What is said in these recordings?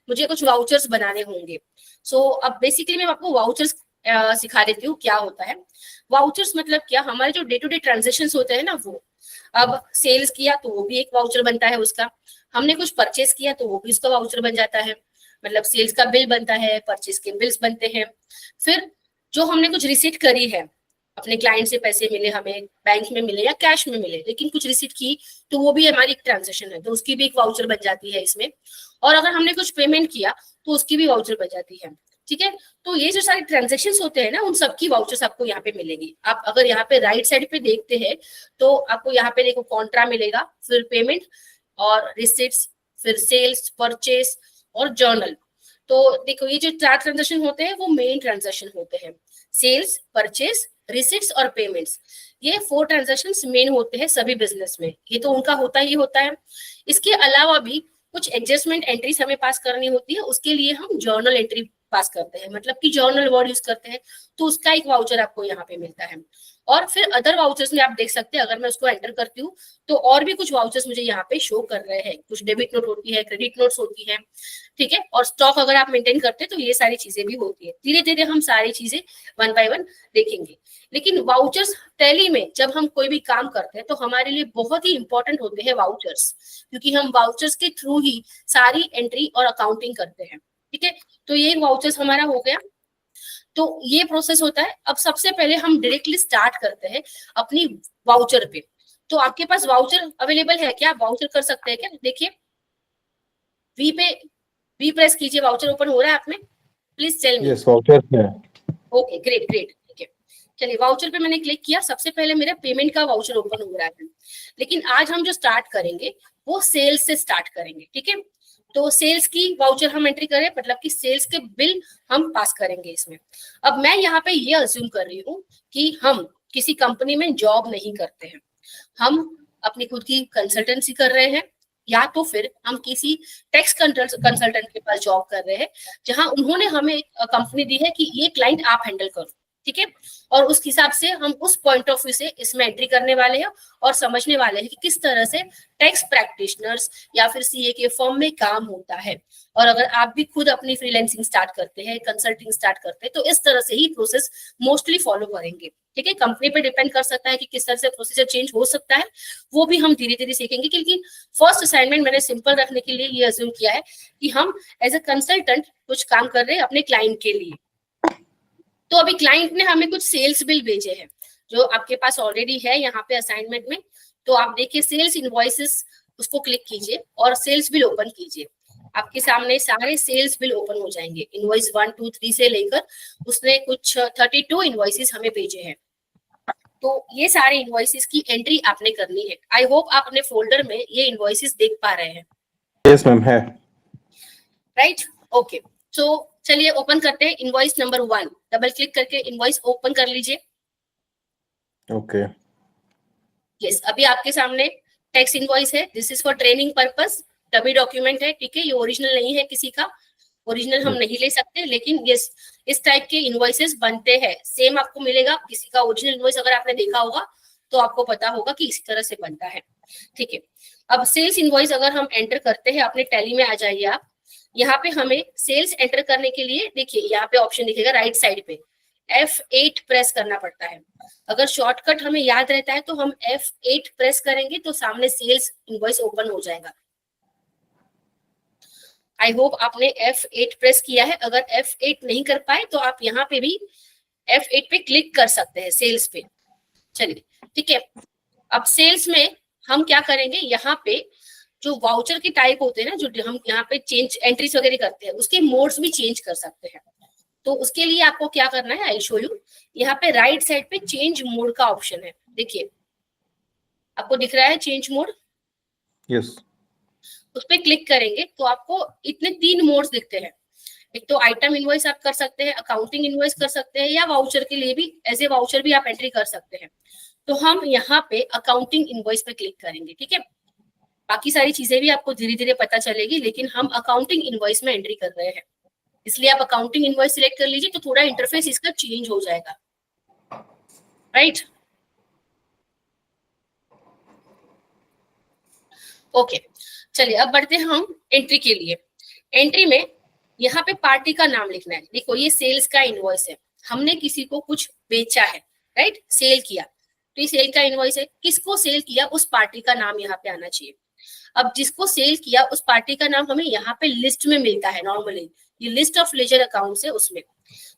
मुझे कुछ वाउचर्स बनाने होंगे। सो अब बेसिकली मैं आपको वाउचर्स सिखा देती हूँ क्या होता है। वाउचर्स मतलब क्या, हमारे जो डे टू डे ट्रांजेक्शन होते हैं ना, वो अब सेल्स किया तो वो भी एक वाउचर बनता है उसका, हमने कुछ परचेस किया तो वो भी उसका वाउचर बन जाता है। मतलब सेल्स का बिल बनता है, परचेस के बिल्स बनते हैं। फिर जो हमने कुछ रिसीट करी है, अपने क्लाइंट से पैसे मिले हमें, बैंक में मिले या कैश में मिले, लेकिन कुछ रिसीट की, तो वो भी हमारी एक ट्रांजेक्शन है, तो उसकी भी एक वाउचर बन जाती है इसमें। और अगर हमने कुछ पेमेंट किया तो उसकी भी वाउचर बन जाती है। ठीक है, तो ये जो सारे ट्रांजेक्शन होते हैं ना, उन सबकी वाउचर्स आपको यहाँ पे मिलेगी। आप अगर यहाँ पे राइट साइड पे देखते हैं तो आपको यहाँ पे देखो कॉन्ट्रा मिलेगा, फिर पेमेंट और रिसिट्स, फिर सेल्स, परचेस और जर्नल। तो देखो ये जो 4 ट्रांजेक्शन होते हैं वो मेन ट्रांजेक्शन होते हैं, सेल्स, परचेस, रिसिट्स और पेमेंट्स। ये 4 ट्रांजेक्शन मेन होते हैं सभी बिजनेस में, ये तो उनका होता ही होता है। इसके अलावा भी कुछ एडजस्टमेंट एंट्रीज हमें पास करनी होती है, उसके लिए हम जर्नल एंट्री पास करते हैं, मतलब कि जर्नल वर्ड यूज करते हैं, तो उसका एक वाउचर आपको यहाँ पे मिलता है। और फिर अदर वाउचर्स में आप देख सकते हैं, अगर मैं उसको एंटर करती हूँ तो और भी कुछ वाउचर्स मुझे यहाँ पे शो कर रहे हैं, कुछ डेबिट नोट होती है, क्रेडिट नोट्स होती है। ठीक है, और स्टॉक अगर आप मेंटेन करते हैं तो ये सारी चीजें भी होती है। धीरे धीरे हम सारी चीजें वन बाय वन देखेंगे। लेकिन वाउचर्स टैली में जब हम कोई भी काम करते हैं तो हमारे लिए बहुत ही इंपॉर्टेंट होते हैं वाउचर्स, क्योंकि हम वाउचर्स के थ्रू ही सारी एंट्री और अकाउंटिंग करते हैं। ठीक है, तो ये वाउचर्स हमारा हो गया। तो ये प्रोसेस होता है। अब सबसे पहले हम डायरेक्टली स्टार्ट करते हैं अपनी वाउचर पे। तो आपके पास वाउचर अवेलेबल है क्या, वाउचर कर सकते हैं क्या? देखिए वी पे वी प्रेस कीजिए, वाउचर ओपन हो रहा है आप में, please tell me. Yes, voucher है। ओके, ग्रेट ग्रेट, ठीक है। चलिए वाउचर पे मैंने क्लिक किया, सबसे पहले मेरा पेमेंट का वाउचर ओपन हो रहा है। लेकिन आज हम जो स्टार्ट करेंगे वो सेल्स से स्टार्ट करेंगे। ठीक है, तो सेल्स की वाउचर हम एंट्री करें, मतलब कि सेल्स के बिल हम पास करेंगे इसमें। अब मैं यहाँ पे ये अज्यूम कर रही हूँ कि हम किसी कंपनी में जॉब नहीं करते हैं, हम अपनी खुद की कंसल्टेंसी कर रहे हैं, या तो फिर हम किसी टैक्स कंसल्टेंट के पास जॉब कर रहे हैं, जहां उन्होंने हमें एक कंपनी दी है कि ये क्लाइंट आप हैंडल करो। ठीक है, और उस हिसाब से हम उस पॉइंट ऑफ व्यू से इसमें एंट्री करने वाले हैं और समझने वाले हैं कि किस तरह से टैक्स प्रैक्टिशनर्स या फिर सीए के फर्म में काम होता है। और अगर आप भी खुद अपनी फ्रीलांसिंग स्टार्ट करते हैं, कंसल्टिंग स्टार्ट करते हैं, तो इस तरह से ही प्रोसेस मोस्टली फॉलो करेंगे। ठीक है, कंपनी पे डिपेंड कर सकता है कि किस तरह से प्रोसीजर चेंज हो सकता है, वो भी हम धीरे धीरे सीखेंगे। क्योंकि फर्स्ट असाइनमेंट मैंने सिंपल रखने के लिए ये अज्यूम किया है कि हम एज ए कंसल्टेंट कुछ काम कर रहे हैं अपने क्लाइंट के लिए। तो अभी क्लाइंट ने हमें कुछ सेल्स बिल भेजे हैं जो आपके पास ऑलरेडी है यहाँ पे असाइनमेंट में। तो आप देखिए सेल्स इनवॉइसेस, उसको क्लिक कीजिए और सेल्स बिल ओपन कीजिए। आपके सामने सारे सेल्स बिल ओपन हो जाएंगे, इनवॉइस 1 2 3 से लेकर उसने कुछ 32 इनवॉइसेस हमें भेजे हैं। तो ये सारे इनवॉइसेस की एंट्री आपने करनी है। आई होप आप अपने फोल्डर में ये इनवॉइसेस देख पा रहे हैं। यस मैम, है। Right, okay. तो चलिए ओपन करते हैं इनवॉइस नंबर 1, डबल क्लिक करके इनवॉइस ओपन कर लीजिए। ओके। यस, अभी आपके सामने टैक्स इनवॉइस है, this is for training purpose, dummy document है। ठीक है, ये ओरिजिनल नहीं है किसी का, ओरिजिनल हम नहीं ले सकते, लेकिन यस इस टाइप के इनवॉइसेस बनते हैं। सेम आपको मिलेगा, किसी का ओरिजिनल इनवॉइस अगर आपने देखा होगा तो आपको पता होगा कि इसी तरह से बनता है। ठीक है, अब सेल्स इनवॉइस अगर हम एंटर करते हैं, अपने टैली में आ जाइए आप। यहाँ पे हमें सेल्स एंटर करने के लिए देखिए यहाँ पे ऑप्शन दिखेगा राइट साइड पे, F8 प्रेस करना पड़ता है। अगर शॉर्टकट हमें याद रहता है तो हम F8 प्रेस करेंगे तो सामने सेल्स इनवॉइस ओपन हो जाएगा। आई होप आपने F8 प्रेस किया है। अगर F8 नहीं कर पाए तो आप यहाँ पे भी F8 पे क्लिक कर सकते हैं सेल्स पे। चलिए ठीक है, अब सेल्स में हम क्या करेंगे, यहाँ पे जो वाउचर की टाइप होते हैं ना, जो हम यहाँ पे चेंज एंट्रीज वगैरह करते हैं, उसके मोड्स भी चेंज कर सकते हैं। तो उसके लिए आपको क्या करना है, आई शो यू। यहाँ पे राइट साइड पे चेंज मोड का ऑप्शन है, देखिए आपको दिख रहा है चेंज मोड। यस। उस पर क्लिक करेंगे तो आपको इतने 3 मोड्स दिखते हैं। एक तो आइटम इनवॉइस आप कर सकते हैं, अकाउंटिंग इनवॉइस कर सकते हैं, या वाउचर के लिए भी एज ए वाउचर भी आप एंट्री कर सकते हैं। तो हम यहाँ पे अकाउंटिंग इनवॉइस पे क्लिक करेंगे। ठीक है, बाकी सारी चीजें भी आपको धीरे धीरे पता चलेगी, लेकिन हम अकाउंटिंग इनवॉइस में एंट्री कर रहे हैं, इसलिए आप अकाउंटिंग इनवॉइस सिलेक्ट कर लीजिए, तो थोड़ा इंटरफेस इसका चेंज हो जाएगा। Right, okay. चलिए अब बढ़ते हैं हम एंट्री के लिए। एंट्री में यहाँ पे पार्टी का नाम लिखना है। देखो ये सेल्स का इनवॉइस है, हमने किसी को कुछ बेचा है, राइट, सेल किया, तो ये सेल का इनवॉइस है। किसको सेल किया उस पार्टी का नाम यहाँ पे आना चाहिए। अब जिसको सेल किया उस पार्टी का नाम हमें यहाँ पे लिस्ट में मिलता है नॉर्मली, ये लिस्ट ऑफ लेजर अकाउंट्स है उसमें।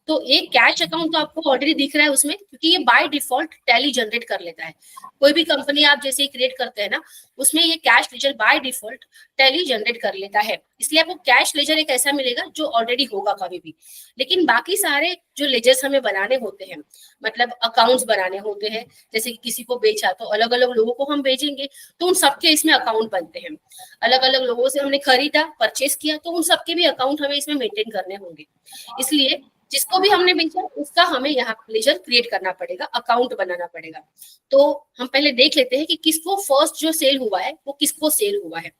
तो एक कैश अकाउंट तो आपको ऑलरेडी दिख रहा है उसमें, क्योंकि ये बाय डिफॉल्ट टैली जनरेट कर लेता है। कोई भी कंपनी आप जैसे ही क्रिएट करते हैं ना, उसमें ये cash ledger by default tally generate कर लेता है, इसलिए आपको कैश लेजर एक ऐसा मिलेगा जो ऑलरेडी होगा कभी भी। लेकिन बाकी सारे जो लेजर्स हमें बनाने होते हैं, मतलब अकाउंट्स बनाने होते हैं, जैसे कि किसी को बेचा तो अलग अलग लोगों को हम भेजेंगे, तो उन सबके इसमें अकाउंट बनते हैं। अलग अलग लोगों से हमने खरीदा, परचेस किया, तो उन सबके भी अकाउंट हमें इसमें मेंटेन करने होंगे। इसलिए जिसको भी हमने बेचा उसका हमें यहाँ लेजर क्रिएट करना पड़ेगा, अकाउंट बनाना पड़ेगा। तो हम पहले देख लेते हैं कि किसको फर्स्ट जो सेल हुआ है वो किसको सेल हुआ है।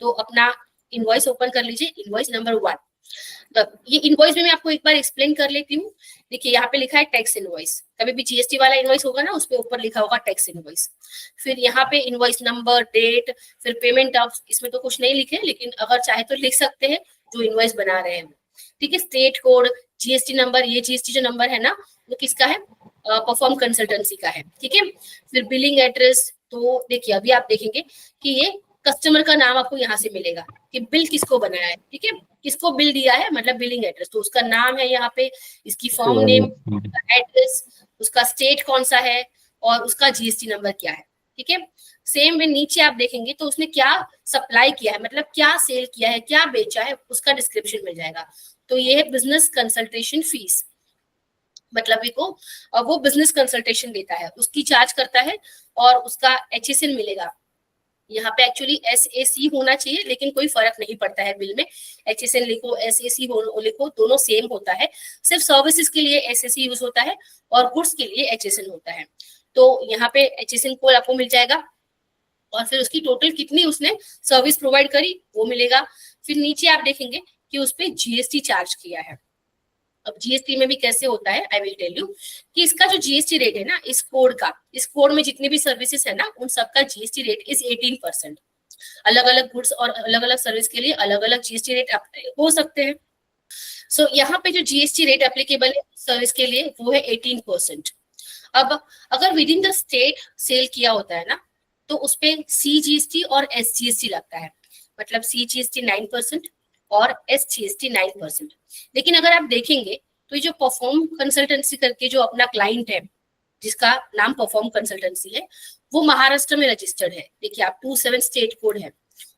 तो अपना इनवॉइस ओपन कर लीजिए, इनवॉइस नंबर 1। ये इनवॉइस में मैं आपको एक बार एक्सप्लेन कर लेती हूँ। देखिए यहाँ पे लिखा है टैक्स इनवॉइस, कभी भी जीएसटी वाला इनवॉइस होगा ना उस पे ऊपर लिखा होगा टैक्स इनवॉइस। फिर यहाँ पे इनवॉइस नंबर, डेट, फिर पेमेंट ऑफ, इसमें तो कुछ नहीं लिखे, लेकिन अगर चाहे तो लिख सकते हैं जो इनवॉइस बना रहे हैं। ठीक है, स्टेट कोड, जीएसटी नंबर, ये जीएसटी जो नंबर है ना वो किसका है, परफॉर्म कंसल्टेंसी का है। ठीक है, फिर बिलिंग एड्रेस, तो देखिए अभी आप देखेंगे कि ये कस्टमर का नाम आपको यहाँ से मिलेगा कि बिल किसको बनाया है। ठीक है, किसको बिल दिया है मतलब बिलिंग एड्रेस, तो उसका नाम है यहाँ पे, इसकी फॉर्म नेम, एड्रेस, उसका स्टेट कौन सा है और उसका जीएसटी नंबर क्या है। ठीक है, सेम वे नीचे आप देखेंगे तो उसने क्या सप्लाई किया है, मतलब क्या सेल किया है, क्या बेचा है, उसका डिस्क्रिप्शन मिल जाएगा। तो ये है बिजनेस कंसल्टेशन फीस, मतलब वो बिजनेस कंसल्टेशन देता है, उसकी चार्ज करता है और उसका एचएसएन मिलेगा। यहाँ पे एक्चुअली एसएसी होना चाहिए, लेकिन कोई फर्क नहीं पड़ता है बिल में, एचएसएन लिखो एसएसी लिखो, दोनों सेम होता है। सिर्फ सर्विसेज के लिए एसएसी यूज होता है और गुड्स के लिए एचएसएन होता है। तो यहाँ पे एचएसएन कोड आपको मिल जाएगा और फिर उसकी टोटल कितनी उसने सर्विस प्रोवाइड करी वो मिलेगा। फिर नीचे आप देखेंगे कि उस पर जीएसटी चार्ज किया है। अब जीएसटी में भी कैसे होता है आई विल टेल यू कि इसका जो जीएसटी रेट है ना, इस कोड में जितनी भी सर्विसेज है ना उन सबका जीएसटी रेट इज 18%। अलग अलग गुड्स और अलग अलग सर्विस के लिए अलग अलग जीएसटी रेट हो सकते हैं। सो यहाँ पे जो जीएसटी रेट एप्लीकेबल है सर्विस के लिए वो है 18%। अब अगर within the state sale किया होता है ना तो उसपे सीजीएसटी और एसजीएसटी लगता है, मतलब सीजीएसटी 9% और एसजीएसटी 9%। लेकिन अगर आप देखेंगे तो ये जो परफॉर्म कंसल्टेंसी करके जो अपना क्लाइंट है जिसका नाम परफॉर्म कंसल्टेंसी है वो महाराष्ट्र में रजिस्टर्ड है। देखिए आप 27 स्टेट कोड है,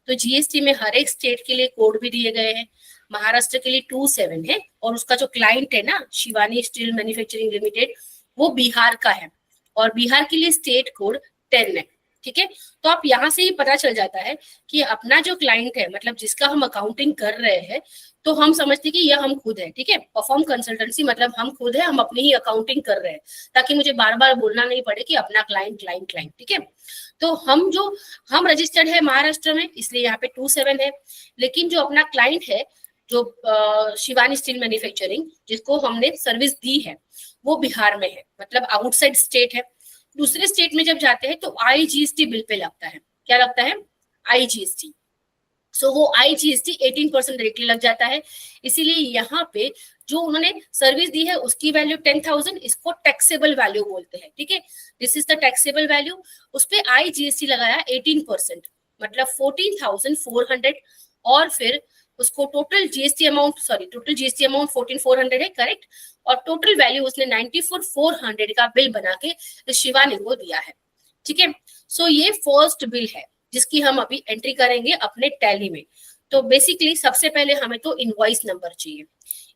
तो जीएसटी में हर एक स्टेट के लिए कोड भी दिए गए हैं। महाराष्ट्र के लिए 27 है और उसका जो क्लाइंट है ना शिवानी स्टील मैन्युफैक्चरिंग लिमिटेड वो बिहार का है और बिहार के लिए स्टेट कोड 10 है। ठीक है, तो आप यहाँ से ही पता चल जाता है कि अपना जो क्लाइंट है मतलब जिसका हम अकाउंटिंग कर रहे हैं तो हम समझते कि यह हम खुद है। ठीक है, परफॉर्म कंसल्टेंसी मतलब हम खुद है, हम अपनी ही अकाउंटिंग कर रहे हैं, ताकि मुझे बार बार बोलना नहीं पड़े कि अपना क्लाइंट क्लाइंट क्लाइंट। ठीक है, तो हम रजिस्टर्ड है महाराष्ट्र में इसलिए यहाँ पे 27 है, लेकिन जो अपना क्लाइंट है जो शिवानी स्टील मैन्युफैक्चरिंग जिसको हमने सर्विस दी है वो बिहार में है, मतलब आउटसाइड स्टेट है। दूसरे स्टेट में जब जाते हैं तो आईजीएसटी बिल पे लगता है, क्या लगता है, आईजीएसटी। सो वो आईजीएसटी 18% डायरेक्टली लग जाता है। इसीलिए यहाँ पे जो उन्होंने सर्विस दी है उसकी वैल्यू 10,000, इसको टैक्सेबल वैल्यू बोलते हैं। ठीक है, this is the taxable value, उस पे आईजीएसटी लगाया 18%, मतलब 14,400 और फिर उसको टोटल जीएसटी अमाउंट 14,400 है, करेक्ट, और टोटल वैल्यू उसने 94,400 का बिल बना के शिवानी को दिया है। ठीक है, सो ये फर्स्ट बिल है जिसकी हम अभी एंट्री करेंगे अपने टैली में। तो बेसिकली सबसे पहले हमें तो इनवॉइस नंबर चाहिए,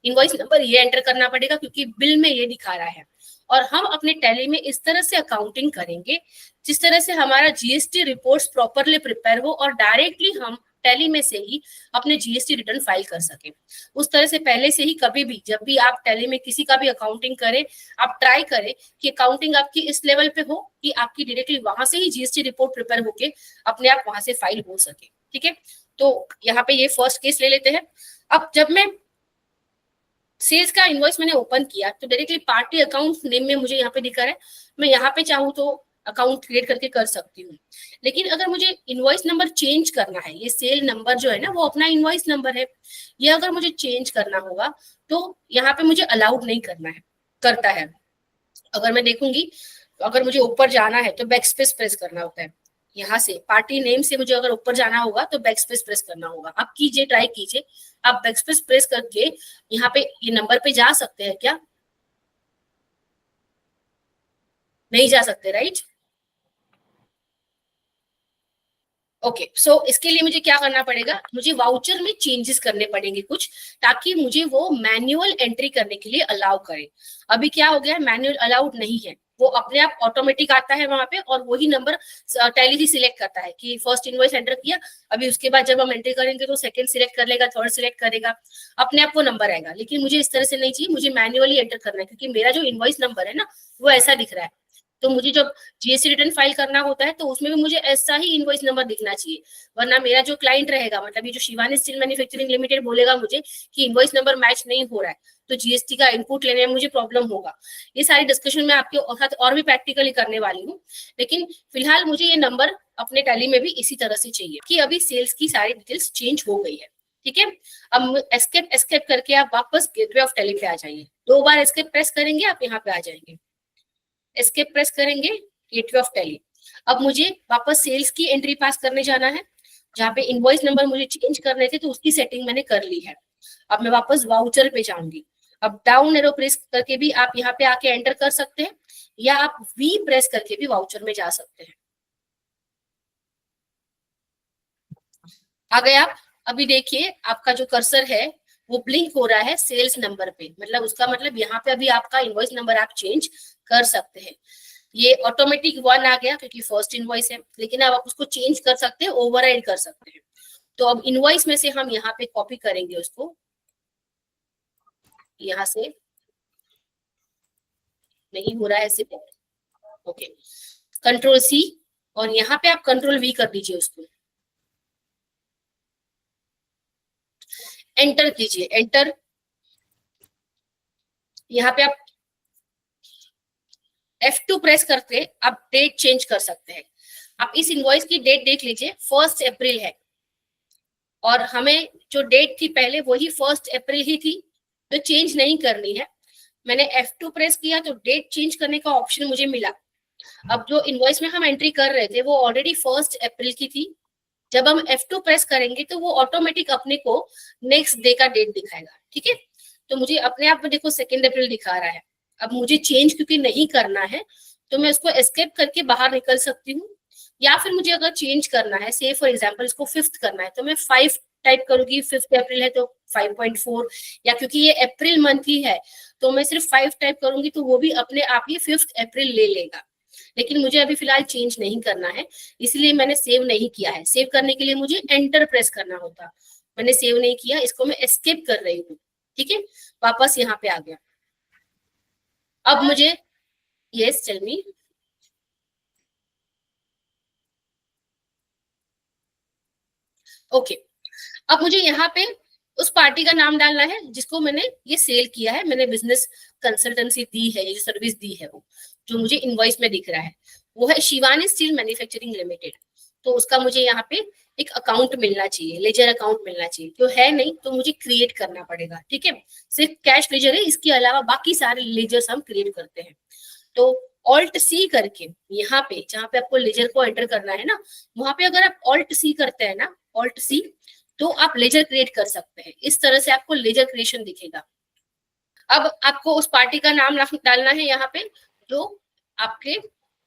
इनवॉइस नंबर ये एंटर करना पड़ेगा क्योंकि बिल में ये दिखा रहा है। और हम अपने टैली में इस तरह से अकाउंटिंग करेंगे जिस तरह से हमारा जीएसटी रिपोर्ट्स प्रॉपरली प्रिपेयर हो और डायरेक्टली हम टैली में से ही अपने जीएसटी रिटर्न फाइल कर सके। उस तरह से पहले से ही कभी भी जब भी आप टैली में किसी का भी अकाउंटिंग करें आप ट्राई करें कि अकाउंटिंग आपकी इस लेवल पे हो कि आपकी डायरेक्टली वहां से ही जीएसटी रिपोर्ट प्रिपेयर होके अपने आप वहां से फाइल हो सके। ठीक है, तो यहाँ पे ये फर्स्ट केस ले लेते हैं। अब जब मैं सेल्स का इनवॉइस मैंने ओपन किया तो डायरेक्टली पार्टी अकाउंट नेम में मुझे यहाँ पे दिखा रहा है, मैं यहाँ पे चाहूँ तो अकाउंट क्रिएट करके कर सकती हूँ। लेकिन अगर मुझे इनवॉइस नंबर चेंज करना है, ये सेल नंबर जो है ना वो अपना इनवॉइस नंबर है, ये अगर मुझे चेंज करना होगा तो यहाँ पे मुझे अलाउड नहीं करता है। अगर मैं देखूंगी, अगर मुझे ऊपर जाना है तो बैक स्पेस प्रेस करना होता है। यहाँ से पार्टी नेम से मुझे अगर ऊपर जाना होगा तो बैक स्पेस प्रेस करना होगा। आप कीजिए, ट्राई कीजिए, आप बैक स्पेस प्रेस करके यहाँ पे ये नंबर पे जा सकते हैं क्या? नहीं जा सकते, राइट? ओके, सो इसके लिए मुझे क्या करना पड़ेगा, मुझे वाउचर में चेंजेस करने पड़ेंगे कुछ, ताकि मुझे वो मैन्युअल एंट्री करने के लिए अलाउ करे। अभी क्या हो गया है, मैन्युअल अलाउड नहीं है, वो अपने आप ऑटोमेटिक आता है वहां पे और वही नंबर टैली ही सिलेक्ट करता है कि फर्स्ट इनवॉइस एंटर किया, अभी उसके बाद जब हम एंट्री करेंगे तो सेकंड सिलेक्ट कर लेगा, थर्ड सिलेक्ट करेगा, अपने आप वो नंबर आएगा। लेकिन मुझे इस तरह से नहीं चाहिए, मुझे मैन्युअली एंटर करना है, क्योंकि मेरा जो इनवॉइस नंबर है ना वो ऐसा दिख रहा है। तो मुझे जब जीएसटी रिटर्न फाइल करना होता है तो उसमें भी मुझे ऐसा ही इनवॉइस नंबर दिखना चाहिए, वरना मेरा जो क्लाइंट रहेगा, मतलब ये जो शिवानी स्टील मैन्युफैक्चरिंग लिमिटेड बोलेगा मुझे कि इनवॉइस नंबर मैच नहीं हो रहा है, तो जीएसटी का इनपुट लेने में मुझे प्रॉब्लम होगा। ये सारी डिस्कशन मैं आपके साथ और भी प्रैक्टिकली करने वाली हूँ, लेकिन फिलहाल मुझे ये नंबर अपने टैली में भी इसी तरह से चाहिए कि अभी सेल्स की सारी डिटेल्स चेंज हो गई है। ठीक है, अब एस्केप करके आप वापस गेटवे ऑफ टैली पे आ जाइए, 2 बार एस्केप प्रेस करेंगे आप यहाँ पे आ जाएंगे, एस्केप प्रेस करेंगे, गेटवे ऑफ टैली। अब मुझे वापस सेल्स की एंट्री पास करने जाना है, जहाँ पे इनवॉइस नंबर मुझे चेंज करने थे तो उसकी सेटिंग मैंने कर ली है। अब मैं वापस वाउचर पे जाऊंगी, अब डाउन एरो प्रेस करके भी आप यहाँ पे आके एंटर कर सकते हैं, या आप वी प्रेस करके भी वाउचर में जा सकते हैं। आ गए आप? अभी देखिए आपका जो कर्सर है वो ब्लिंक हो रहा है सेल्स नंबर पे, मतलब उसका मतलब यहाँ पे अभी आपका इनवॉइस नंबर आप चेंज कर सकते हैं। ये ऑटोमेटिक 1 आ गया क्योंकि फर्स्ट इनवॉइस है, लेकिन अब आप उसको चेंज कर सकते हैं, ओवरराइड कर सकते हैं। तो अब इनवॉइस में से हम यहाँ पे कॉपी करेंगे उसको, यहाँ से नहीं हो रहा है ऐसे, ओके, कंट्रोल सी, और यहाँ पे आप कंट्रोल वी कर दीजिए उसको, एंटर कीजिए, एंटर। यहाँ पे आप F2 प्रेस करके आप डेट चेंज कर सकते हैं। आप इस इनवॉइस की डेट देख लीजिए, 1 अप्रैल है, और हमें जो डेट थी पहले वही 1 अप्रैल ही थी, तो चेंज नहीं करनी है। मैंने F2 प्रेस किया तो डेट चेंज करने का ऑप्शन मुझे मिला। अब जो इनवॉइस में हम एंट्री कर रहे थे वो ऑलरेडी 1 अप्रैल की थी, जब हम F2 प्रेस करेंगे तो वो ऑटोमेटिक अपने को नेक्स्ट डे का डेट दिखाएगा। ठीक है, तो मुझे अपने आप में देखो 2 अप्रैल दिखा रहा है। अब मुझे चेंज क्योंकि नहीं करना है तो मैं उसको एस्केप करके बाहर निकल सकती हूँ, या फिर मुझे अगर चेंज करना है, से फॉर एग्जाम्पल इसको 5th करना है, तो मैं 5 टाइप करूंगी, 5 अप्रैल है तो 5.4, या क्योंकि ये अप्रैल मंथ ही है तो मैं सिर्फ 5 टाइप करूंगी, तो वो भी अपने आप ही 5th अप्रैल ले लेगा। लेकिन मुझे अभी फिलहाल चेंज नहीं करना है, इसलिए मैंने सेव नहीं किया है। सेव करने के लिए मुझे एंटर प्रेस करना होता, मैंने सेव नहीं किया, इसको मैं एस्केप कर रही हूँ। ठीक है, वापस यहाँ पे आ गया। अब मुझे, यस टेल मी, ओके, अब मुझे यहाँ पे उस पार्टी का नाम डालना है जिसको मैंने ये सेल किया है, मैंने बिजनेस कंसल्टेंसी दी है, ये जो सर्विस दी है वो जो मुझे इनवॉइस में दिख रहा है वो है शिवानी स्टील मैन्युफैक्चरिंग लिमिटेड। तो उसका मुझे यहाँ पे एक अकाउंट मिलना चाहिए, लेजर अकाउंट मिलना चाहिए, तो है नहीं तो मुझे क्रिएट करना पड़ेगा। ठीक है, सिर्फ कैश लेजर है, इसके अलावा बाकी सारे लेजर्स हम क्रिएट करते हैं। तो ऑल्ट सी करके यहाँ पे जहाँ पे आपको लेजर को एंटर करना है ना, वहां पे अगर आप ऑल्ट सी करते हैं ना, ऑल्ट सी, तो आप लेजर क्रिएट कर सकते हैं। इस तरह से आपको लेजर क्रिएशन दिखेगा। अब आपको उस पार्टी का नाम डालना है यहाँ पे, जो आपके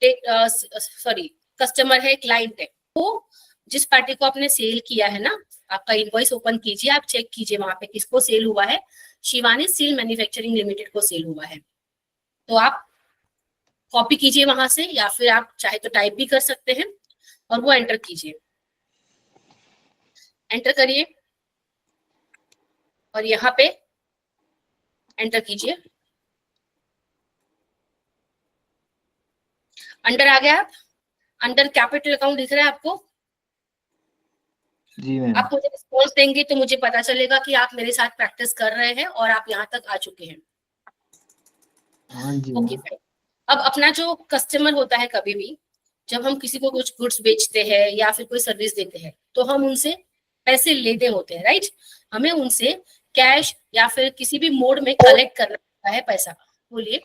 सॉरी कस्टमर है, क्लाइंट है, वो जिस पार्टी को आपने सेल किया है ना, आपका इनवॉइस ओपन कीजिए, आप चेक कीजिए वहां पे किसको सेल हुआ है, शिवानी स्टील मैन्युफैक्चरिंग लिमिटेड को सेल हुआ है। तो आप कॉपी कीजिए वहां से, या फिर आप चाहे तो टाइप भी कर सकते हैं, और वो एंटर कीजिए, एंटर करिए, और यहाँ पे एंटर कीजिए, अंडर आ गया। आप अंडर कैपिटल अकाउंट दिख रहा है आपको? जी मैम। आप मुझे रिस्पॉन्स देंगे तो मुझे पता चलेगा कि आप मेरे साथ प्रैक्टिस कर रहे हैं और आप यहाँ तक आ चुके हैं। हाँ जी ओके मैम। फाइन। अब अपना जो कस्टमर होता है कभी भी, जब हम किसी को कुछ गुड्स बेचते हैं या फिर कोई सर्विस देते हैं तो हम उनसे पैसे लेते होते हैं, राइट। हमें उनसे कैश या फिर किसी भी मोड में कलेक्ट करना होता है पैसा। बोलिए।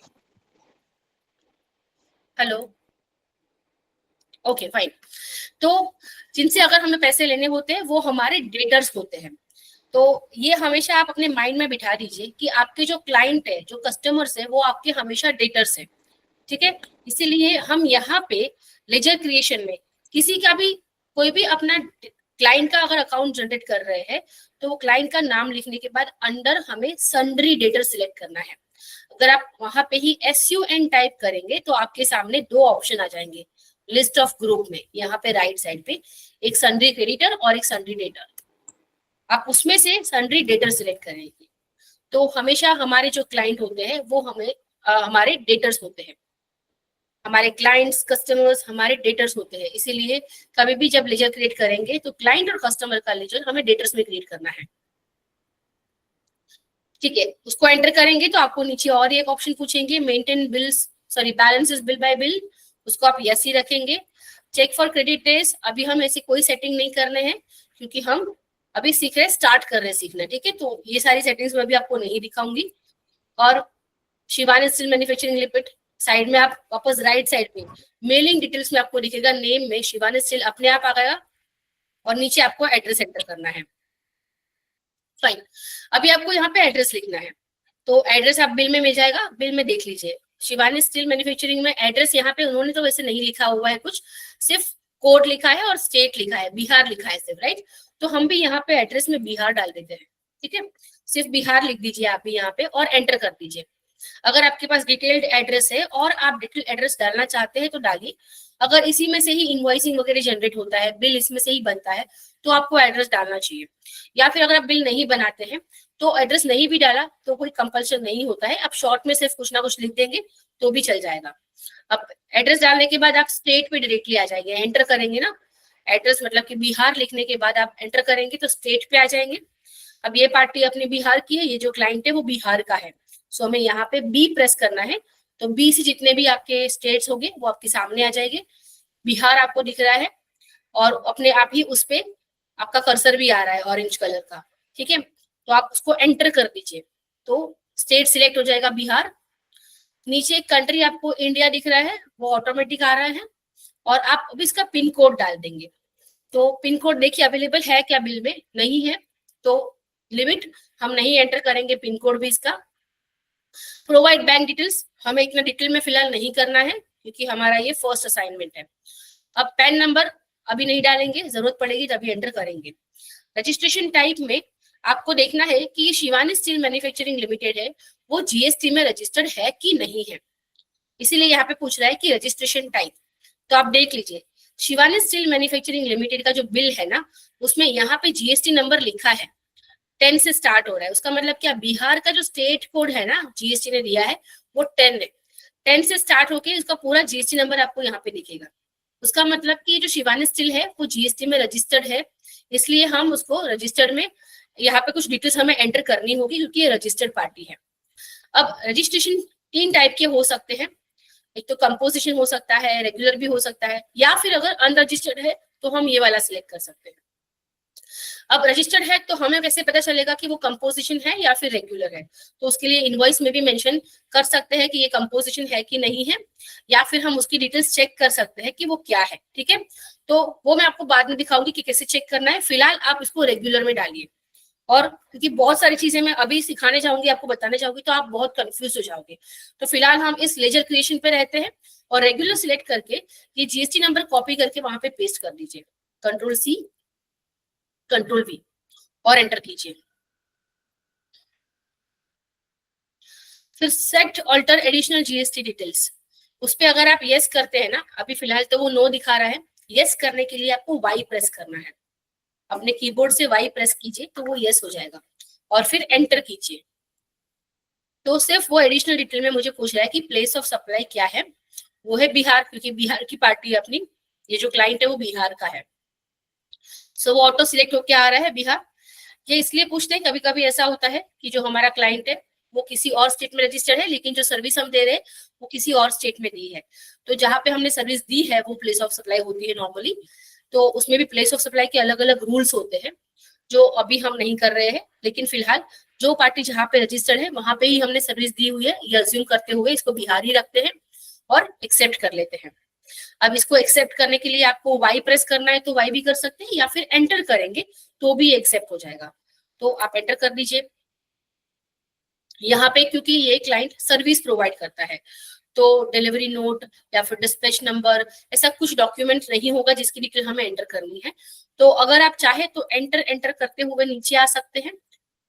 हेलो। Okay fine. तो जिनसे अगर हमें पैसे लेने होते हैं वो हमारे डेटर्स होते हैं। तो ये हमेशा आप अपने माइंड में बिठा दीजिए कि आपके जो क्लाइंट है, जो कस्टमर्स है, वो आपके हमेशा डेटर्स है, ठीक है। इसीलिए हम यहाँ पे लेजर क्रिएशन में किसी का भी कोई भी अपना क्लाइंट का अगर अकाउंट जनरेट कर रहे हैं तो वो क्लाइंट का नाम लिखने के बाद अंडर हमें सन्ड्री डेटर सिलेक्ट करना है। अगर आप वहां पे ही SUN टाइप करेंगे तो आपके सामने दो ऑप्शन आ जाएंगे लिस्ट ऑफ ग्रुप में, यहाँ पे राइट साइड पे एक सन्ड्री क्रेडिटर और एक सन्ड्री डेटर। आप उसमें से सन्ड्री डेटर सिलेक्ट करेंगे। तो हमेशा हमारे जो क्लाइंट होते हैं वो हमें हमारे डेटर्स होते हैं। हमारे क्लाइंट्स कस्टमर्स हमारे डेटर्स होते हैं। इसीलिए कभी भी जब लेजर क्रिएट करेंगे तो क्लाइंट और कस्टमर का लेजर हमें डेटर्स में क्रिएट करना है, ठीक है। उसको एंटर करेंगे तो आपको नीचे और एक ऑप्शन पूछेंगे, maintain bills, sorry balances bill bye bill, उसको आप यस ही रखेंगे। चेक फॉर क्रेडिट डेज, अभी हम ऐसी कोई सेटिंग नहीं करने हैं क्योंकि हम अभी सीख रहे हैं, स्टार्ट कर रहे हैं सीखना, ठीक है। तो ये सारी सेटिंग्स मैं भी आपको नहीं दिखाऊंगी। और Shivani steel manufacturing limited, side में आप वापस राइट साइड पे मेलिंग डिटेल्स में आपको दिखेगा, नेम में शिवानी स्टील अपने आप आ गया और नीचे आपको एड्रेस एंटर करना है। फाइन। अभी आपको यहाँ पे एड्रेस लिखना है तो एड्रेस आप बिल में मिल जाएगा, बिल में देख लीजिए। शिवानी स्टील मैन्युफैक्चरिंग में एड्रेस यहाँ पे उन्होंने तो वैसे नहीं लिखा हुआ है कुछ, सिर्फ कोड लिखा है और स्टेट लिखा है, बिहार लिखा है सिर्फ, राइट। तो हम भी यहाँ पे एड्रेस में बिहार डाल देते हैं, ठीक है। सिर्फ बिहार लिख दीजिए आप भी यहाँ पे और एंटर कर दीजिए। अगर आपके पास डिटेल्ड एड्रेस है और आप डिटेल्ड एड्रेस डालना चाहते हैं तो डालिए। अगर इसी में से ही इनवॉइसिंग वगैरह जनरेट होता है, बिल इसमें से ही बनता है, तो आपको एड्रेस डालना चाहिए। या फिर अगर आप बिल नहीं बनाते हैं तो एड्रेस नहीं भी डाला तो कोई कंपल्शन नहीं होता है, आप शॉर्ट में सिर्फ कुछ ना कुछ लिख देंगे तो भी चल जाएगा। अब एड्रेस डालने के बाद आप स्टेट पे डायरेक्टली आ जाएंगे, एंटर करेंगे ना, एड्रेस मतलब कि बिहार लिखने के बाद आप एंटर करेंगे तो स्टेट पे आ जाएंगे। अब ये पार्टी अपनी बिहार की है, ये जो क्लाइंट है वो बिहार का है, सो हमें यहाँ पे बी प्रेस करना है। तो बी से जितने भी आपके स्टेट्स होंगे वो आपके सामने आ जाएंगे। बिहार आपको दिख रहा है और अपने आप ही उस पे आपका कर्सर भी आ रहा है ऑरेंज कलर का, ठीक है। तो आप उसको एंटर कर दीजिए तो स्टेट सिलेक्ट हो जाएगा बिहार। नीचे एक कंट्री आपको इंडिया दिख रहा है, वो ऑटोमेटिक आ रहा है और आप अभी इसका पिन कोड डाल देंगे। तो पिन कोड देखिए अवेलेबल है क्या, बिल में नहीं है तो लिमिट हम नहीं एंटर करेंगे, पिन कोड भी इसका। प्रोवाइड बैंक डिटेल्स, हमें इतना डिटेल में फिलहाल नहीं करना है क्योंकि हमारा ये फर्स्ट असाइनमेंट है। अब पैन नंबर अभी नहीं डालेंगे, जरूरत पड़ेगी तभी एंटर करेंगे। रजिस्ट्रेशन टाइप में आपको देखना है कि ये शिवानी स्टील मैन्युफैक्चरिंग लिमिटेड है वो GST में रजिस्टर्ड है कि नहीं है, इसीलिए यहाँ पे पूछ रहा है कि रजिस्ट्रेशन टाइप। तो आप देख लीजिए शिवानी स्टील मैन्युफैक्चरिंग लिमिटेड का जो बिल है ना उसमें यहाँ पे GST नंबर लिखा है, 10 से स्टार्ट हो रहा है। उसका मतलब क्या, बिहार का जो स्टेट कोड है ना GST ने दिया है वो 10 है, 10 से स्टार्ट होके इसका पूरा GST नंबर आपको यहाँ पे दिखेगा। उसका मतलब कि जो शिवानी स्टील है वो GST में रजिस्टर्ड है, इसलिए हम उसको रजिस्टर्ड में यहाँ पे कुछ डिटेल्स हमें एंटर करनी होगी क्योंकि ये रजिस्टर्ड पार्टी है। अब रजिस्ट्रेशन 3 टाइप के हो सकते हैं, एक तो कंपोजिशन हो सकता है, रेगुलर भी हो सकता है, या फिर अगर अनरजिस्टर्ड है तो हम ये वाला सिलेक्ट कर सकते हैं। अब रजिस्टर्ड है तो हमें कैसे पता चलेगा कि वो कंपोजिशन है या फिर रेगुलर है, तो उसके लिए इनवॉइस में भी मेंशन कर सकते हैं कि ये कंपोजिशन है कि नहीं है, या फिर हम उसकी डिटेल्स चेक कर सकते हैं कि वो क्या है, ठीक है। तो वो मैं आपको बाद में दिखाऊंगी कि कैसे चेक करना है, फिलहाल आप इसको रेगुलर में डालिए। और क्योंकि बहुत सारी चीजें मैं अभी सिखाने जाऊंगी, आपको बताने जाऊंगी, तो आप बहुत कंफ्यूज हो जाओगे। तो फिलहाल हम इस लेजर क्रिएशन पे रहते हैं और रेगुलर सिलेक्ट करके ये GST नंबर कॉपी करके वहां पे पेस्ट कर दीजिए, Ctrl+C Ctrl+V और एंटर कीजिए। फिर set alter additional GST details, उस पे अगर आप यस करते हैं ना, अभी फिलहाल तो वो नो दिखा रहा है, यस करने के लिए आपको Y प्रेस करना है, अपने कीबोर्ड से Y प्रेस कीजिए तो वो यस हो जाएगा और फिर एंटर कीजिए। तो सिर्फ वो एडिशनल डिटेल में मुझे पूछ रहा है कि प्लेस ऑफ सप्लाई क्या है, वो है बिहार, क्योंकि बिहार की पार्टी अपनी, ये जो क्लाइंट है वो बिहार का है, सो वो ऑटो सिलेक्ट होके आ रहा है बिहार। ये इसलिए पूछते हैं, कभी कभी ऐसा होता है कि जो हमारा क्लाइंट है वो किसी और स्टेट में रजिस्टर्ड है, लेकिन जो सर्विस हम दे रहे हैं वो किसी और स्टेट में दी है। तो जहाँ पे हमने सर्विस दी है वो प्लेस ऑफ सप्लाई होती है नॉर्मली, तो उसमें भी प्लेस ऑफ सप्लाई के अलग अलग रूल्स होते हैं जो अभी हम नहीं कर रहे हैं। लेकिन फिलहाल जो पार्टी जहाँ पे रजिस्टर्ड है वहां पे ही हमने सर्विस दी हुई है, ये अज्यूम करते हुए इसको बिहार ही रखते हैं और एक्सेप्ट कर लेते हैं। अब इसको एक्सेप्ट करने के लिए आपको वाई प्रेस करना है तो वाई भी कर सकते हैं, या फिर एंटर करेंगे तो भी एक्सेप्ट हो जाएगा। तो आप एंटर कर दीजिए। यहाँ पे क्योंकि ये क्लाइंट सर्विस प्रोवाइड करता है तो डिलीवरी नोट या फिर डिस्पैच नंबर ऐसा कुछ डॉक्यूमेंट नहीं होगा जिसकी डिटेल हमें एंटर करनी है। तो अगर आप चाहे तो एंटर करते हुए नीचे आ सकते हैं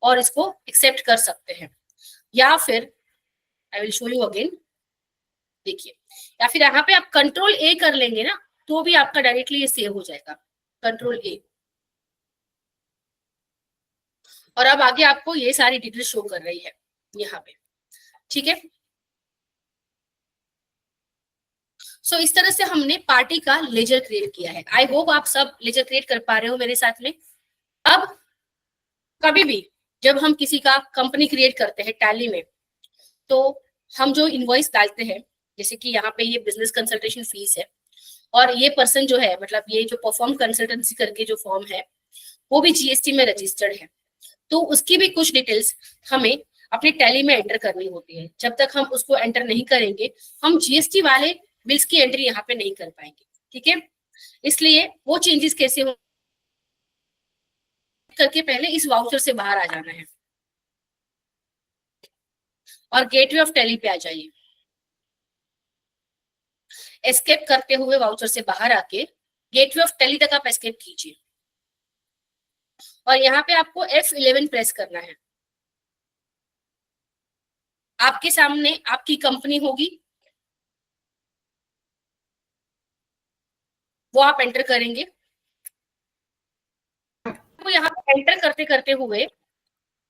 और इसको एक्सेप्ट कर सकते हैं, या फिर I will show you again, देखिए, या फिर यहाँ पे आप कंट्रोल ए कर लेंगे ना तो भी आपका डायरेक्टली ये सेव हो जाएगा, कंट्रोल ए। और अब आगे आपको ये सारी डिटेल शो कर रही है यहाँ पे, ठीक है। सो इस तरह से हमने पार्टी का लेजर क्रिएट किया है। आई होप आप सब लेजर क्रिएट कर पा रहे हो मेरे साथ में। अब कभी भी जब हम किसी का कंपनी क्रिएट करते हैं टैली में, तो हम जो इनवॉइस डालते हैं, जैसे कि यहाँ पे ये बिजनेस कंसल्टेशन फीस है, और ये पर्सन जो है मतलब ये जो परफॉर्म कंसल्टेंसी करके जो फॉर्म है वो भी जीएसटी में रजिस्टर्ड है, तो उसकी भी कुछ डिटेल्स हमें अपनी टैली में एंटर करनी होती है। जब तक हम उसको एंटर नहीं करेंगे हम जीएसटी वाले बिल्स की एंट्री यहाँ पे नहीं कर पाएंगे, ठीक है। इसलिए वो चेंजेस कैसे हो करके पहले इस वाउचर से बाहर आ जाना है और गेटवे ऑफ टैली पे आ जाइए। एस्केप करते हुए वाउचर से बाहर आके गेटवे ऑफ टैली तक आप एस्केप कीजिए और यहाँ पे आपको F11 प्रेस करना है। आपके सामने आपकी कंपनी होगी, वो आप एंटर करेंगे। तो यहाँ पे एंटर करते करते हुए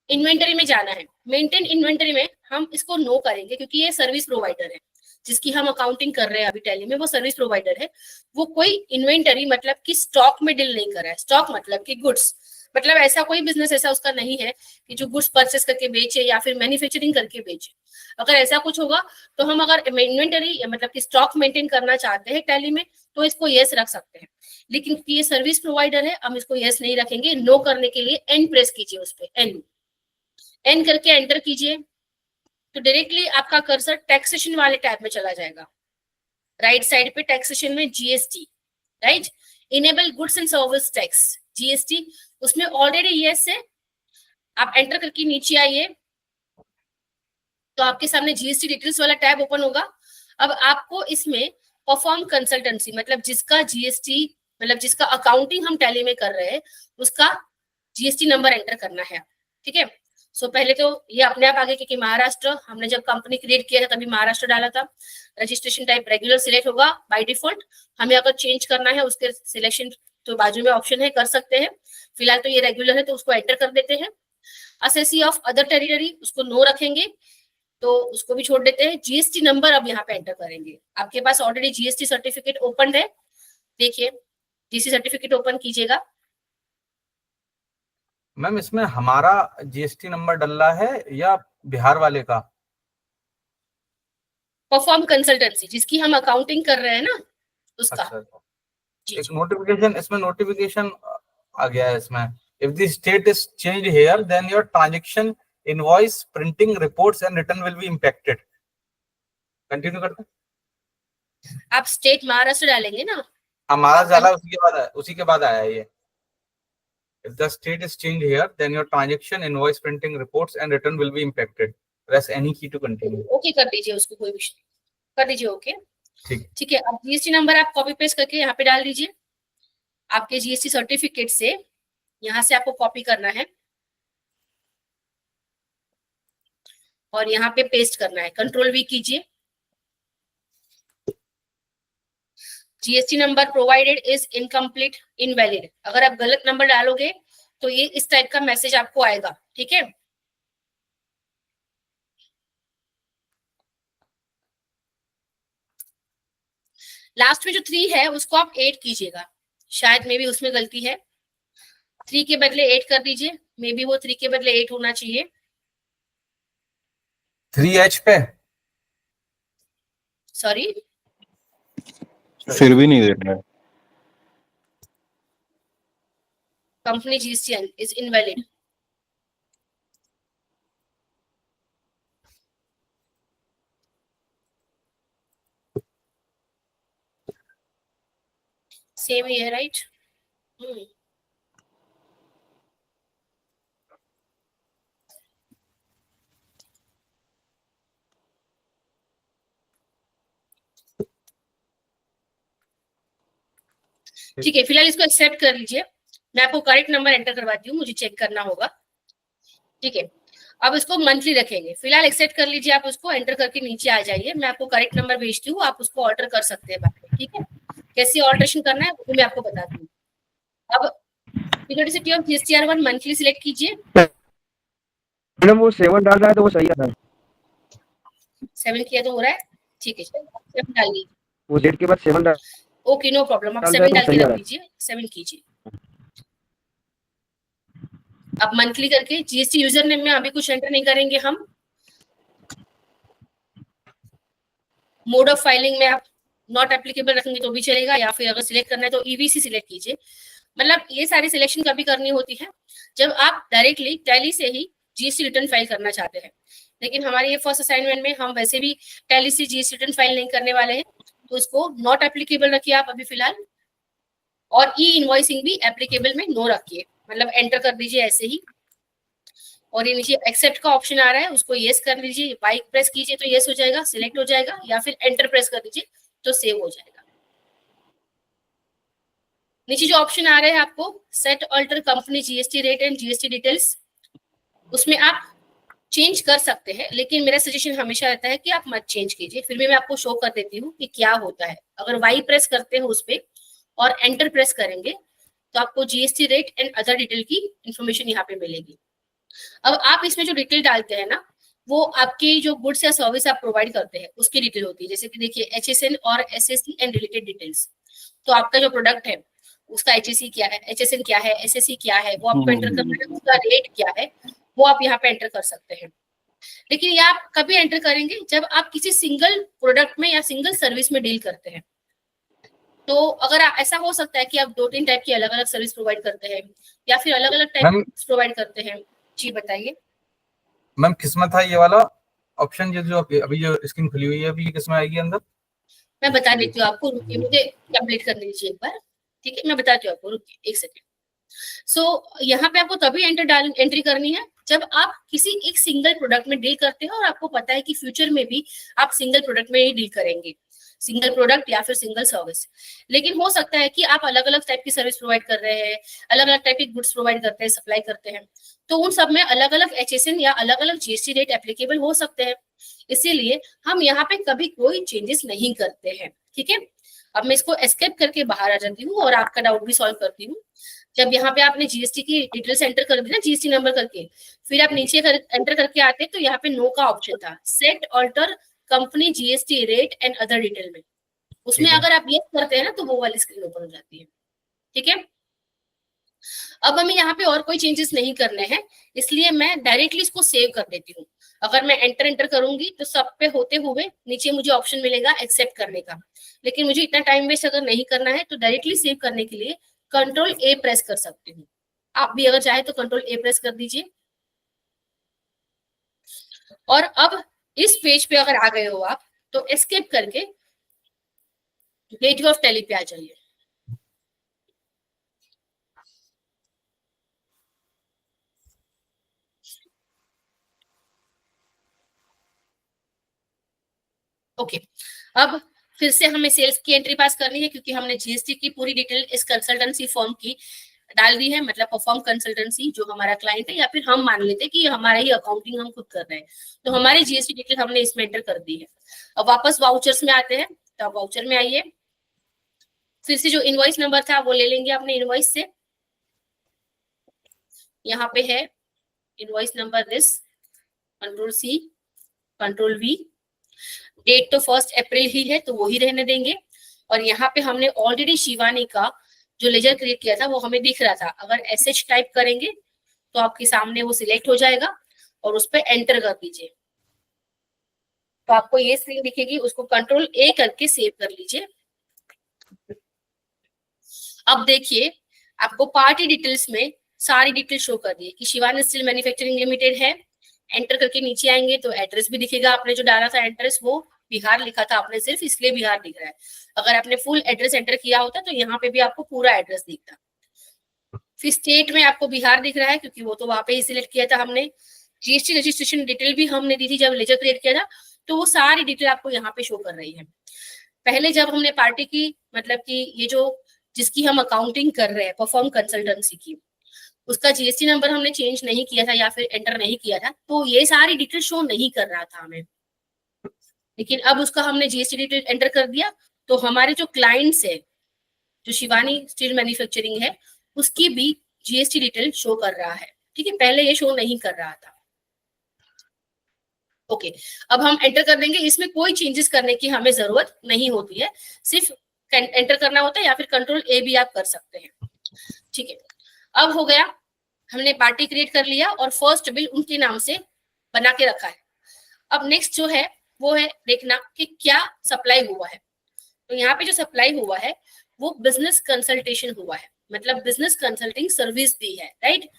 इन्वेंटरी में जाना है। मेंटेन इन्वेंटरी में हम इसको नो करेंगे क्योंकि ये सर्विस प्रोवाइडर है जिसकी हम अकाउंटिंग कर रहे हैं अभी टैली में, वो सर्विस प्रोवाइडर है। वो कोई इन्वेंटरी मतलब कि स्टॉक में डील नहीं कर रहा है। स्टॉक मतलब कि गुड्स, मतलब ऐसा कोई बिजनेस ऐसा उसका नहीं है कि जो गुड्स परचेस करके बेचे या फिर मैन्युफैक्चरिंग करके बेचे। अगर ऐसा कुछ होगा तो हम अगर इन्वेंटरी मतलब कि स्टॉक मेंटेन करना चाहते हैं टैली में तो इसको यस रख सकते हैं, लेकिन ये सर्विस प्रोवाइडर है हम इसको यस नहीं रखेंगे। नो करने के लिए एन प्रेस कीजिए, उस पर एन करके एंटर कीजिए तो डायरेक्टली आपका कर्सर टैक्सेशन वाले टैब में चला जाएगा। राइट साइड पे टैक्सेशन में GST, right, enable goods and service tax GST, उसमें ऑलरेडी यस है। आप एंटर करके नीचे आइए तो आपके सामने जीएसटी डिटेल्स वाला टैब ओपन होगा। अब आपको इसमें परफॉर्म कंसल्टेंसी मतलब जिसका जीएसटी मतलब जिसका अकाउंटिंग हम टैली में कर रहे हैं उसका जीएसटी नंबर एंटर करना है, ठीक है। सो पहले तो ये अपने आप आगे क्योंकि महाराष्ट्र हमने जब कंपनी क्रिएट किया था तभी महाराष्ट्र डाला था। रजिस्ट्रेशन टाइप रेगुलर सिलेक्ट होगा बाय डिफॉल्ट। हमें अगर चेंज करना है उसके सिलेक्शन तो बाजू में ऑप्शन है, कर सकते हैं। फिलहाल तो ये रेगुलर है तो उसको एंटर कर देते हैं। असेसी ऑफ अदर टेरिटरी उसको नो रखेंगे तो उसको भी छोड़ देते हैं। जीएसटी नंबर अब यहाँ पे एंटर करेंगे। आपके पास ऑलरेडी जीएसटी सर्टिफिकेट ओपन है, देखिए जीएसटी सर्टिफिकेट ओपन कीजिएगा। मैम इसमें हमारा जीएसटी नंबर डलना है या बिहार वाले का? परफॉर्म कंसल्टेंसी जिसकी हम अकाउंटिंग कर रहे हैं ना उसका। अच्छा, जी एक जी नोटिफिकेशन इसमें नोटिफिकेशन आ गया है इसमें, if the state is change here then your transaction invoice printing reports and return will be impacted. Continue करते हैं। आप स्टेट महाराष्ट्र डालेंगे ना, हमारा जाला उसी के बाद आया है ये। If the state is changed here, then your transaction, invoice printing reports and return will be impacted. Press any key to continue. Okay कर दीजिए उसको, कोई भी कर दीजिए ओके। ठीक ठीक है, अब जीएसटी नंबर आप कॉपी पेस्ट करके यहाँ पे डाल दीजिए। आपके जीएसटी सर्टिफिकेट से यहाँ से आपको कॉपी करना है और यहाँ पे पेस्ट करना है। कंट्रोल वी कीजिए। GST number provided is incomplete invalid, अगर आप गलत नंबर डालोगे तो ये इस टाइप का मैसेज आपको आएगा, ठीक है। लास्ट में जो 3 है उसको आप 8 कीजिएगा, शायद मे बी उसमें गलती है। 3 के बदले 8 कर दीजिए, मे बी वो 3 के बदले 8 होना चाहिए। 3H पे सॉरी, फिर भी नहीं दे रहा है। Company GST is invalid. Same ही है, राइट? ठीक है, फिलहाल इसको एक्सेप्ट कर लीजिए। मैं आपको करेक्ट नंबर एंटर करवाती हूँ, मुझे चेक करना होगा। ठीक है, अब इसको मंथली रखेंगे। फिलहाल एक्सेप्ट कर लीजिए, आप उसको एंटर करके नीचे आ जाइए। मैं आपको करेक्ट नंबर भेजती हूँ, आप उसको ऑल्टर कर सकते हैं बाद में। ठीक है, कैसे ऑल्ट्रेशन करना है वो मैं आपको बताती हूँ। अब पीरियोडिसिटी ऑफ जीएसटीआर1 मंथली सिलेक्ट कीजिए। मैडम वो 7 डाल रहा है तो वो सही है सर। 7 किया तो हो रहा है, ठीक है, 7 डालिए। वो डेट के बाद 7 डाल ओके, नो प्रॉब्लम, आप डाल 7 रहा है डाल तो के सही आ रख रहा है। लीजिए, 7 कीजिए। अब मंथली करके जीएसटी यूजर नेम में अभी कुछ एंटर नहीं करेंगे हम। मोड ऑफ फाइलिंग में आप नॉट एप्लीकेबल रखेंगे तो भी चलेगा, या फिर अगर सिलेक्ट करना है तो ईवीसी सिलेक्ट कीजिए। मतलब ये सारी सिलेक्शन कभी करनी होती है जब आप डायरेक्टली टैली से ही जीएसटी रिटर्न फाइल करना चाहते हैं। लेकिन हमारे ये फर्स्ट असाइनमेंट में हम वैसे भी टैली से जीएसटी रिटर्न फाइल नहीं करने वाले हैं, तो इसको नॉट एप्लीकेबल रखिए आप अभी फिलहाल, और ई इनवॉइसिंग भी एप्लीकेबल में नो रखिए, मतलब एंटर कर दीजिए ऐसे ही। और ये नीचे एक्सेप्ट का ऑप्शन आ रहा है, उसको यस कर लीजिए, बाइक प्रेस कीजिए तो यस हो जाएगा, सिलेक्ट हो जाएगा, या फिर एंटर प्रेस कर दीजिए तो सेव हो जाएगा। नीचे जो ऑप्शन आ रहे हैं आपको set alter company GST rate and GST details, उसमें आप चेंज कर सकते हैं, लेकिन मेरा सजेशन हमेशा रहता है कि आप मत चेंज कीजिए। फिर भी मैं आपको शो कर देती हूँ कि क्या होता है। अगर वाई प्रेस करते हैं उस पर और एंटर प्रेस करेंगे तो आपको GST rate and other detail की इंफॉर्मेशन यहाँ पे मिलेगी। अब आप इसमें जो डिटेल डालते हैं ना, वो आपकी जो गुड्स या सर्विस आप प्रोवाइड करते हैं उसकी डिटेल होती है। जैसे कि देखिए HSN और SSC एंड रिलेटेड डिटेल्स। तो आपका जो प्रोडक्ट है उसका HSC क्या है, HSN क्या है, SSC क्या है, वो आपको एंटर करना है। उसका रेट क्या है वो आप यहाँ पे एंटर कर सकते हैं। लेकिन ये आप कभी एंटर करेंगे जब आप किसी सिंगल प्रोडक्ट में या सिंगल सर्विस में डील करते हैं। तो अगर ऐसा हो सकता है कि आप 2-3 टाइप की अलग अलग सर्विस प्रोवाइड करते हैं या फिर अलग अलग टाइप प्रोवाइड करते हैं। जी बताइए मैम, किसमें था ये वाला ऑप्शन, जो अभी जो स्क्रीन खुली हुई है, अभी ये किसमें आएगी अंदर? मैं बता देती हूँ आपको, रुकिए मुझे कंप्लीट करने दीजिए एक बार। ठीक है, मैं बताती हूँ आपको, रुकिए एक सेकेंड। सो यहाँ पे आपको तभी एंट्री करनी है जब आप किसी एक सिंगल प्रोडक्ट में डील करते हैं और आपको पता है कि फ्यूचर में भी आप सिंगल प्रोडक्ट में ही डील करेंगे, सिंगल प्रोडक्ट या फिर सिंगल सर्विस। लेकिन हो सकता है कि आप अलग अलग टाइप की सर्विस प्रोवाइड कर रहे हैं, अलग अलग टाइप की गुड्स प्रोवाइड करते हैं, सप्लाई करते हैं, तो उन सब में अलग अलग HSN या अलग अलग जीएसटी रेट एप्लीकेबल हो सकते हैं। इसीलिए हम यहाँ पे कभी कोई चेंजेस नहीं करते हैं। ठीक है, अब मैं इसको एस्केप करके बाहर आ जाती हूँ और आपका डाउट भी सॉल्व करती हूँ। जब यहाँ पे आपने जीएसटी की डिटेल्स एंटर कर दी ना, जीएसटी नंबर करके, फिर आप नीचे एंटर करके आते तो यहाँ पे नो का ऑप्शन था, set alter company GST rate and other detail में। उसमें अगर आप यस करते हैं ना तो वो वाली स्क्रीन ओपन हो जाती है। ठीक है, अब हमें यहाँ पे और कोई चेंजेस नहीं करने हैं, इसलिए मैं डायरेक्टली इसको सेव कर देती हूँ। अगर मैं एंटर करूंगी तो सब पे होते हुए नीचे मुझे ऑप्शन मिलेगा एक्सेप्ट करने का, लेकिन मुझे इतना टाइम वेस्ट अगर नहीं करना है तो डायरेक्टली सेव करने के लिए Ctrl+A प्रेस कर सकती हूँ। आप भी अगर चाहे तो Ctrl+A प्रेस कर दीजिए। और अब इस पेज पे अगर आ गए हो आप तो एस्केप करके गेटवे ऑफ टैली पे आ जाइए। ओके, अब फिर से हमें सेल्स की एंट्री पास करनी है क्योंकि हमने जीएसटी की पूरी डिटेल इस कंसल्टेंसी फॉर्म की डाल दी है, मतलब परफॉर्म कंसल्टेंसी जो हमारा क्लाइंट है, या फिर हम मान लेते हैं कि हमारा ही अकाउंटिंग हम खुद कर रहे हैं, तो हमारी जीएसटी डिटेल हमने इसमें एंटर कर दी है। अब वापस वाउचर्स में आते हैं, तो आप वाउचर में आइए। फिर से जो इनवॉइस नंबर था वो ले लेंगे अपने इनवॉइस से। यहाँ पे है invoice number this, Ctrl+C Ctrl+V। Date तो 1 अप्रैल ही है तो वो ही रहने देंगे। और यहाँ पे हमने ऑलरेडी शिवानी का जो लेजर क्रिएट किया था वो हमें दिख रहा था, अगर SH टाइप करेंगे तो आपके सामने वो सिलेक्ट हो जाएगा और उस पर एंटर कर दीजिए। तो आपको ये स्क्रीन दिखेगी, उसको कंट्रोल ए करके सेव कर लीजिए। अब देखिए आपको पार्टी डिटेल्स में सारी डिटेल शो कर दी है कि शिवानी स्टील मैन्युफैक्चरिंग लिमिटेड है। एंटर करके नीचे आएंगे तो एड्रेस भी दिखेगा, आपने जो डाला था एड्रेस वो बिहार लिखा था आपने सिर्फ, इसलिए बिहार दिख रहा है। अगर आपने फुल एड्रेस एंटर किया होता तो यहाँ पे भी आपको पूरा एड्रेस दिखता। फिर स्टेट में आपको बिहार दिख रहा है क्योंकि वो तो वहां पे ही सिलेक्ट किया था हमने। जीएसटी रजिस्ट्रेशन डिटेल भी हमने दी थी जब लेजर क्रिएट किया था, तो वो सारी डिटेल आपको यहाँ पे शो कर रही है। पहले जब हमने पार्टी की मतलब कि ये जो जिसकी हम अकाउंटिंग कर रहे हैं परफॉर्म कंसल्टेंसी की, उसका जीएसटी नंबर हमने चेंज नहीं किया था या फिर एंटर नहीं किया था, तो ये सारी डिटेल शो नहीं कर रहा था हमें। लेकिन अब उसका हमने जीएसटी डिटेल एंटर कर दिया तो हमारे जो क्लाइंट्स है, जो शिवानी स्टील मैन्युफैक्चरिंग है, उसकी भी जीएसटी डिटेल शो कर रहा है। ठीक है, पहले ये शो नहीं कर रहा था। ओके, अब हम एंटर कर देंगे। इसमें कोई चेंजेस करने की हमें जरूरत नहीं होती है, सिर्फ एंटर करना होता है या फिर कंट्रोल ए भी आप कर सकते हैं। ठीक है, अब हो गया, हमने पार्टी क्रिएट कर लिया और फर्स्ट बिल उनके नाम से बना के रखा है। अब नेक्स्ट जो है वो है देखना कि क्या सप्लाई हुआ है। तो यहाँ पे जो सप्लाई हुआ है वो बिजनेस कंसल्टेशन हुआ है, मतलब बिजनेस कंसल्टिंग सर्विस दी है, राइट।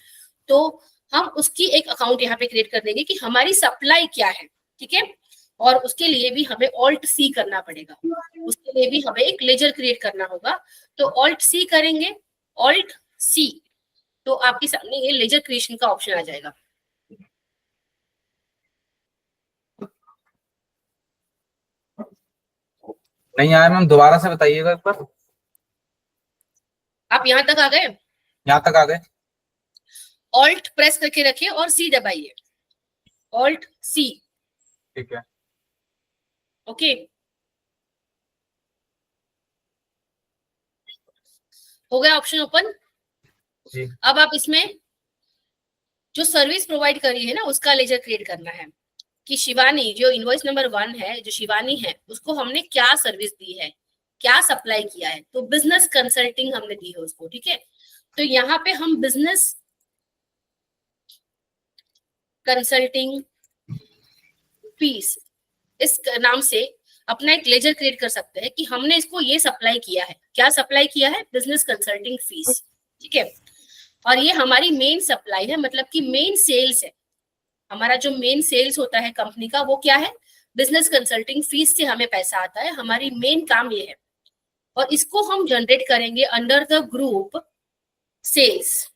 तो हम उसकी एक अकाउंट यहाँ पे क्रिएट कर देंगे कि हमारी सप्लाई क्या है। ठीक है, और उसके लिए भी हमें ऑल्ट सी करना पड़ेगा, उसके लिए भी हमें एक लेजर क्रिएट करना होगा। तो ऑल्ट सी करेंगे, ऑल्ट सी, तो आपके सामने ये लेजर क्रिएशन का ऑप्शन आ जाएगा। नहीं आया मैम, दोबारा से बताइएगा एक बार। आप यहाँ तक आ गए? यहाँ तक आ गए। ऑल्ट प्रेस करके रखिए और सी दबाइए, ऑल्ट सी। ठीक है, ओके, हो गया ऑप्शन ओपन। जी। अब आप इसमें जो सर्विस प्रोवाइड करी है ना उसका लेजर क्रिएट करना है कि शिवानी जो इनवॉइस नंबर 1 है, जो शिवानी है, उसको हमने क्या सर्विस दी है, क्या सप्लाई किया है। तो बिजनेस कंसल्टिंग हमने दी है उसको। ठीक है, तो यहाँ पे हम बिजनेस कंसल्टिंग फीस इस नाम से अपना एक लेजर क्रिएट कर सकते हैं कि हमने इसको ये सप्लाई किया है। क्या सप्लाई किया है? Business consulting fees. ठीक है, और ये हमारी मेन सप्लाई है, मतलब कि मेन सेल्स है। हमारा जो मेन सेल्स होता है कंपनी का वो क्या है? बिजनेस कंसल्टिंग फीस से हमें पैसा आता है, हमारी मेन काम ये है। और इसको हम जनरेट करेंगे अंडर द ग्रुप सेल्स,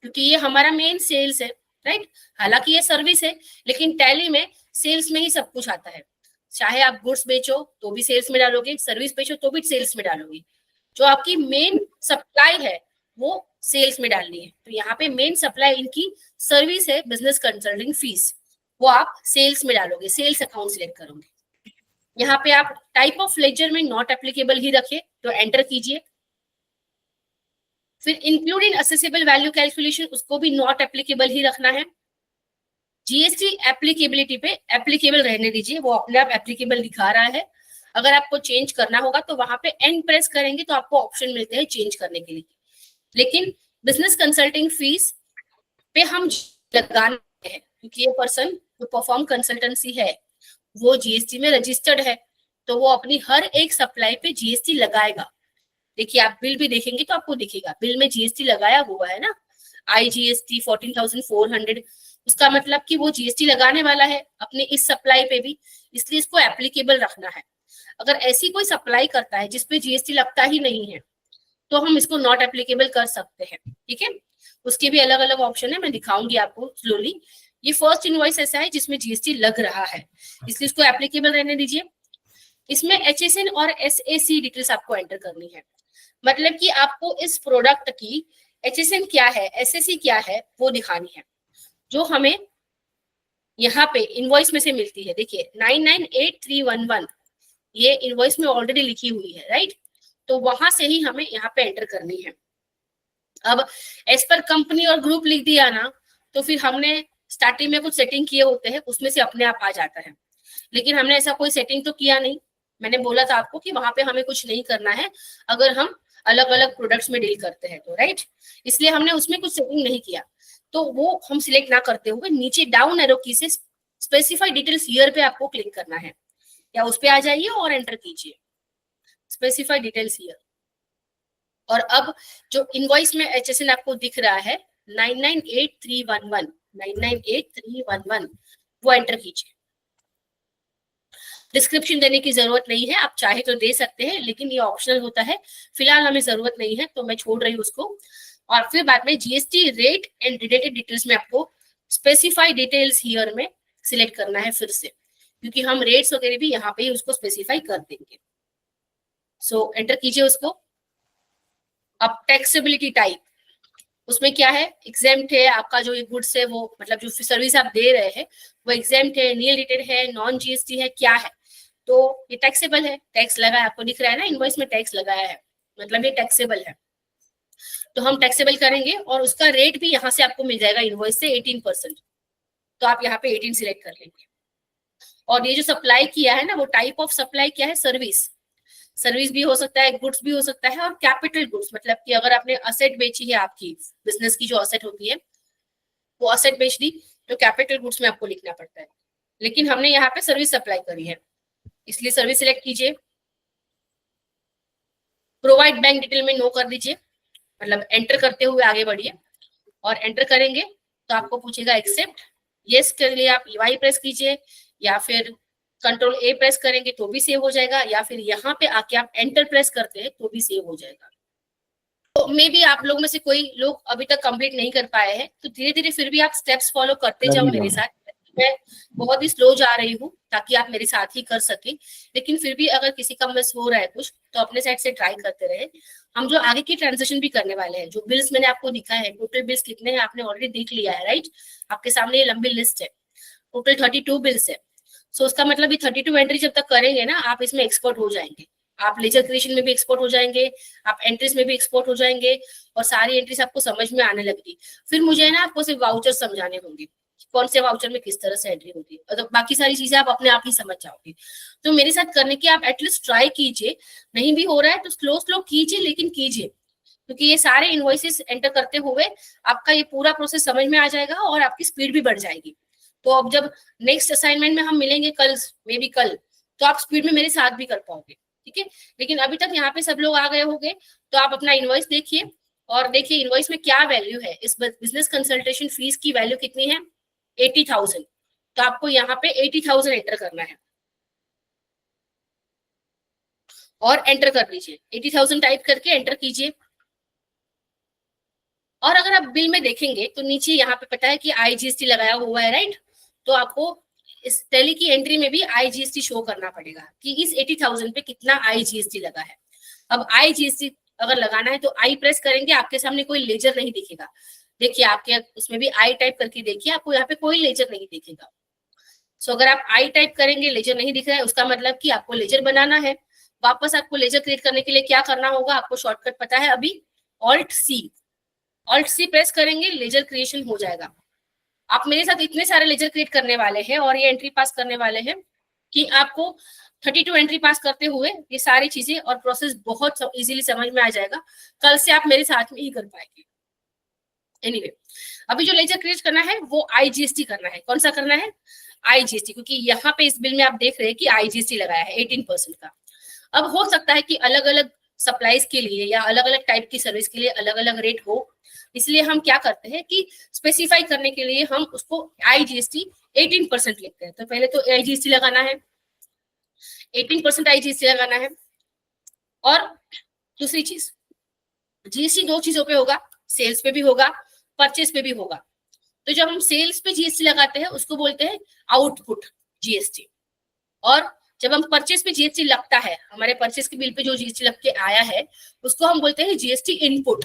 क्योंकि ये हमारा मेन सेल्स है, राइट। हालांकि ये सर्विस है लेकिन टैली में सेल्स में ही सब कुछ आता है। चाहे आप गुड्स बेचो तो भी सेल्स में डालोगे, सर्विस बेचो तो भी सेल्स में डालोगे। जो आपकी मेन सप्लाई है वो सेल्स में डालनी है। तो यहाँ पे मेन सप्लाई इनकी सर्विस है बिजनेस कंसल्टिंग फीस, वो आप सेल्स में डालोगे, सेल्स अकाउंट सिलेक्ट करोगे। यहाँ पे आप टाइप ऑफ लेजर में नॉट एप्लीकेबल ही रखे तो एंटर कीजिए। फिर इंक्लूडिंग असेसेबल वैल्यू कैलकुलेशन, उसको भी नॉट एप्लीकेबल ही रखना है। जीएसटी एप्लीकेबिलिटी पे एप्लीकेबल रहने दीजिए, वो अपने आप एप्लीकेबल दिखा रहा है। अगर आपको चेंज करना होगा तो वहां पे एंड प्रेस करेंगे तो आपको ऑप्शन मिलते हैं चेंज करने के लिए। लेकिन बिजनेस कंसल्टिंग फीस पे हम लगाना है क्योंकि ये पर्सन जो परफॉर्म कंसल्टेंसी है वो जीएसटी में रजिस्टर्ड है, तो वो अपनी हर एक सप्लाई पे जीएसटी लगाएगा। देखिए आप बिल भी देखेंगे तो आपको दिखेगा बिल में जीएसटी लगाया हुआ है ना, IGST 14,400, उसका मतलब कि वो जीएसटी लगाने वाला है अपने इस सप्लाई पे भी, इसलिए इसको एप्लीकेबल रखना है। अगर ऐसी कोई सप्लाई करता है जिसपे जीएसटी लगता ही नहीं है तो हम इसको नॉट एप्लीकेबल कर सकते हैं। ठीक है, उसके भी अलग अलग ऑप्शन है, मैं दिखाऊंगी आपको स्लोली। ये फर्स्ट इनवॉइस ऐसा है जिसमें जीएसटी लग रहा है, इसलिए इसको एप्लीकेबल रहने दीजिए। इसमें HSN और SAC डिटेल्स आपको एंटर करनी है, मतलब कि आपको इस प्रोडक्ट की HSN क्या है, SAC क्या है वो दिखानी है, जो हमें यहाँ पे इनवॉइस में से मिलती है। देखिए 998311 ये इनवॉइस में ऑलरेडी लिखी हुई है, राइट। तो वहां से ही हमें यहाँ पे एंटर करनी है। अब एज पर कंपनी और ग्रुप लिख दिया ना तो फिर हमने स्टार्टिंग में कुछ सेटिंग किए होते हैं उसमें से अपने आप आ जाता है, लेकिन हमने ऐसा कोई सेटिंग तो किया नहीं। मैंने बोला था आपको कि वहां पे हमें कुछ नहीं करना है अगर हम अलग अलग प्रोडक्ट्स में डील करते हैं तो, राइट। इसलिए हमने उसमें कुछ सेटिंग नहीं किया, तो वो हम सिलेक्ट ना करते हुए नीचे डाउन एरो की से स्पेसिफाई डिटेल्स हियर पे आपको क्लिक करना है। या उस पे आ जाइए और एंटर कीजिए स्पेसिफाई डिटेल्स हियर। और अब जो इनवॉइस में HSN आपको दिख रहा है 998311 998311 वो एंटर कीजिए। डिस्क्रिप्शन देने की जरूरत नहीं है, आप चाहे तो दे सकते हैं, लेकिन ये ऑप्शनल होता है, फिलहाल हमें जरूरत नहीं है तो मैं छोड़ रही हूँ उसको। और फिर बाद में GST rate and related details में आपको स्पेसिफाई डिटेल्स हियर में सिलेक्ट करना है फिर से, क्योंकि हम रेट्स वगैरह भी यहाँ पे ही उसको स्पेसिफाई कर देंगे। सो एंटर कीजिए उसको। अब टैक्सेबिलिटी टाइप, उसमें क्या है, एग्जेम्प्ट है, आपका जो ये गुड्स है वो मतलब जो सर्विस आप दे रहे हैं वो एग्जेम्प्ट है, नील रेटेड है, नॉन GST है, क्या है, तो ये टैक्सेबल है, टैक्स लगा है, आपको दिख रहा है ना इनवॉइस में टैक्स लगाया है, मतलब ये टैक्सेबल है। तो हम टैक्सेबल करेंगे और उसका रेट भी यहाँ से आपको मिल जाएगा इनवॉइस से 18%, तो आप यहाँ पे 18 सिलेक्ट कर लेंगे। और ये जो सप्लाई किया है ना, वो टाइप ऑफ सप्लाई क्या है, सर्विस, सर्विस भी हो सकता है, गुड्स भी हो सकता है, और कैपिटल गुड्स मतलब कि अगर आपने असेट बेची है, आपकी बिजनेस की जो असेट होती है वो असेट बेच दी, तो कैपिटल गुड्स में आपको लिखना पड़ता है, लेकिन हमने यहाँ पे सर्विस सप्लाई करी है इसलिए सर्विस सिलेक्ट कीजिए। प्रोवाइड बैंक डिटेल में नो कर दीजिए, मतलब एंटर करते हुए आगे बढ़िए, और एंटर करेंगे तो आपको पूछेगा एक्सेप्ट, यस के लिए आप Y प्रेस कीजिए, या फिर कंट्रोल A प्रेस करेंगे तो भी सेव हो जाएगा, या फिर यहाँ पे आके आप एंटर प्रेस करते हैं तो भी सेव हो जाएगा। तो मे भी आप लोग में से कोई लोग अभी तक कंप्लीट नहीं कर पाए हैं, तो धीरे धीरे फिर भी आप स्टेप्स फॉलो करते जाओ मेरे साथ। मैं बहुत ही स्लो जा रही हूँ ताकि आप मेरे साथ ही कर सके, लेकिन फिर भी अगर किसी का मिस हो रहा है कुछ तो अपने साइड से ट्राई करते रहे। हम जो आगे की ट्रांजेक्शन भी करने वाले हैं, जो बिल्स मैंने आपको दिखा है, टोटल बिल्स कितने हैं आपने ऑलरेडी देख लिया है, राइट, आपके सामने ये लंबी लिस्ट है, टोटल 32 बिल्स है। सो उसका मतलब ये 32 एंट्री जब तक करेंगे ना, आप इसमें एक्सपर्ट हो जाएंगे, आप लेजर क्रिएशन में भी एक्सपर्ट हो जाएंगे, आप एंट्रीज में भी एक्सपर्ट हो जाएंगे, और सारी एंट्रीज आपको समझ में आने लगेगी। फिर मुझे ना आपको सिर्फ वाउचर समझाने होंगे, कौन से वाउचर में किस तरह से एंट्री होती है, तो बाकी सारी चीजें आप अपने आप ही समझ जाओगे। तो मेरे साथ करने की आप एटलीस्ट ट्राई कीजिए, नहीं भी हो रहा है तो स्लो स्लो कीजिए, लेकिन कीजिए, क्योंकि ये सारे इनवॉइसेस एंटर करते हुए आपका ये पूरा प्रोसेस समझ में आ जाएगा और आपकी स्पीड भी बढ़ जाएगी। तो अब जब नेक्स्ट असाइनमेंट में हम मिलेंगे कल, मे बी कल, तो आप स्पीड में मेरे साथ भी कर पाओगे, ठीक है। लेकिन अभी तक यहाँ पे सब लोग आ गए होंगे, तो आप अपना इनवॉइस देखिए और देखिए इनवॉइस में क्या वैल्यू है। इस बिजनेस कंसल्टेशन फीस की वैल्यू कितनी है, 80,000, तो आपको यहाँ पे 80,000 एंटर करना है और एंटर कर दीजिए, 80,000 टाइप करके एंटर कीजिए। और अगर आप बिल में देखेंगे तो नीचे यहाँ पे पता है कि IGST लगाया हुआ है, राइट, तो आपको इस टैली की एंट्री में भी IGST शो करना पड़ेगा कि इस 80,000 पे कितना IGST लगा है। अब IGST अगर लगाना है तो I प्रेस करेंगे, आपके सामने कोई लेजर नहीं दिखेगा, देखिए आपके उसमें भी I टाइप करके देखिए, आपको यहाँ पे कोई लेजर नहीं दिखेगा। सो अगर आप I टाइप करेंगे, लेजर नहीं दिख रहा है, उसका मतलब कि आपको लेजर बनाना है। वापस आपको लेजर क्रिएट करने के लिए क्या करना होगा, आपको शॉर्टकट पता है अभी, Alt C प्रेस करेंगे, लेजर क्रिएशन हो जाएगा। आप मेरे साथ इतने सारे लेजर क्रिएट करने वाले हैं और ये एंट्री पास करने वाले हैं कि आपको 32 एंट्री पास करते हुए ये सारी चीजें और प्रोसेस बहुत इजीली समझ में आ जाएगा। कल से आप मेरे साथ में ही कर पाएंगे। एनीवे, अभी जो लेजर क्रिएट करना है वो IGST करना है। कौन सा करना है, IGST, क्योंकि यहाँ पे इस बिल में आप देख रहे हैं कि IGST लगाया है 18% का। अब हो सकता है कि अलग अलग सप्लाईज के लिए या अलग अलग टाइप की सर्विस के लिए अलग अलग रेट हो, इसलिए हम क्या करते हैं कि स्पेसिफाई करने के लिए हम उसको IGST 18% लिखते हैं। तो पहले तो IGST लगाना है, 18% IGST लगाना है। और दूसरी चीज, GST दो चीजों पे होगा, सेल्स पे भी होगा, परचेस पे भी होगा। तो जब हम सेल्स पे GST लगाते हैं उसको बोलते हैं आउटपुट GST, और जब हम परचेस पे GST लगता है, हमारे परचेस के बिल पे जो GST लग के आया है उसको हम बोलते हैं GST इनपुट,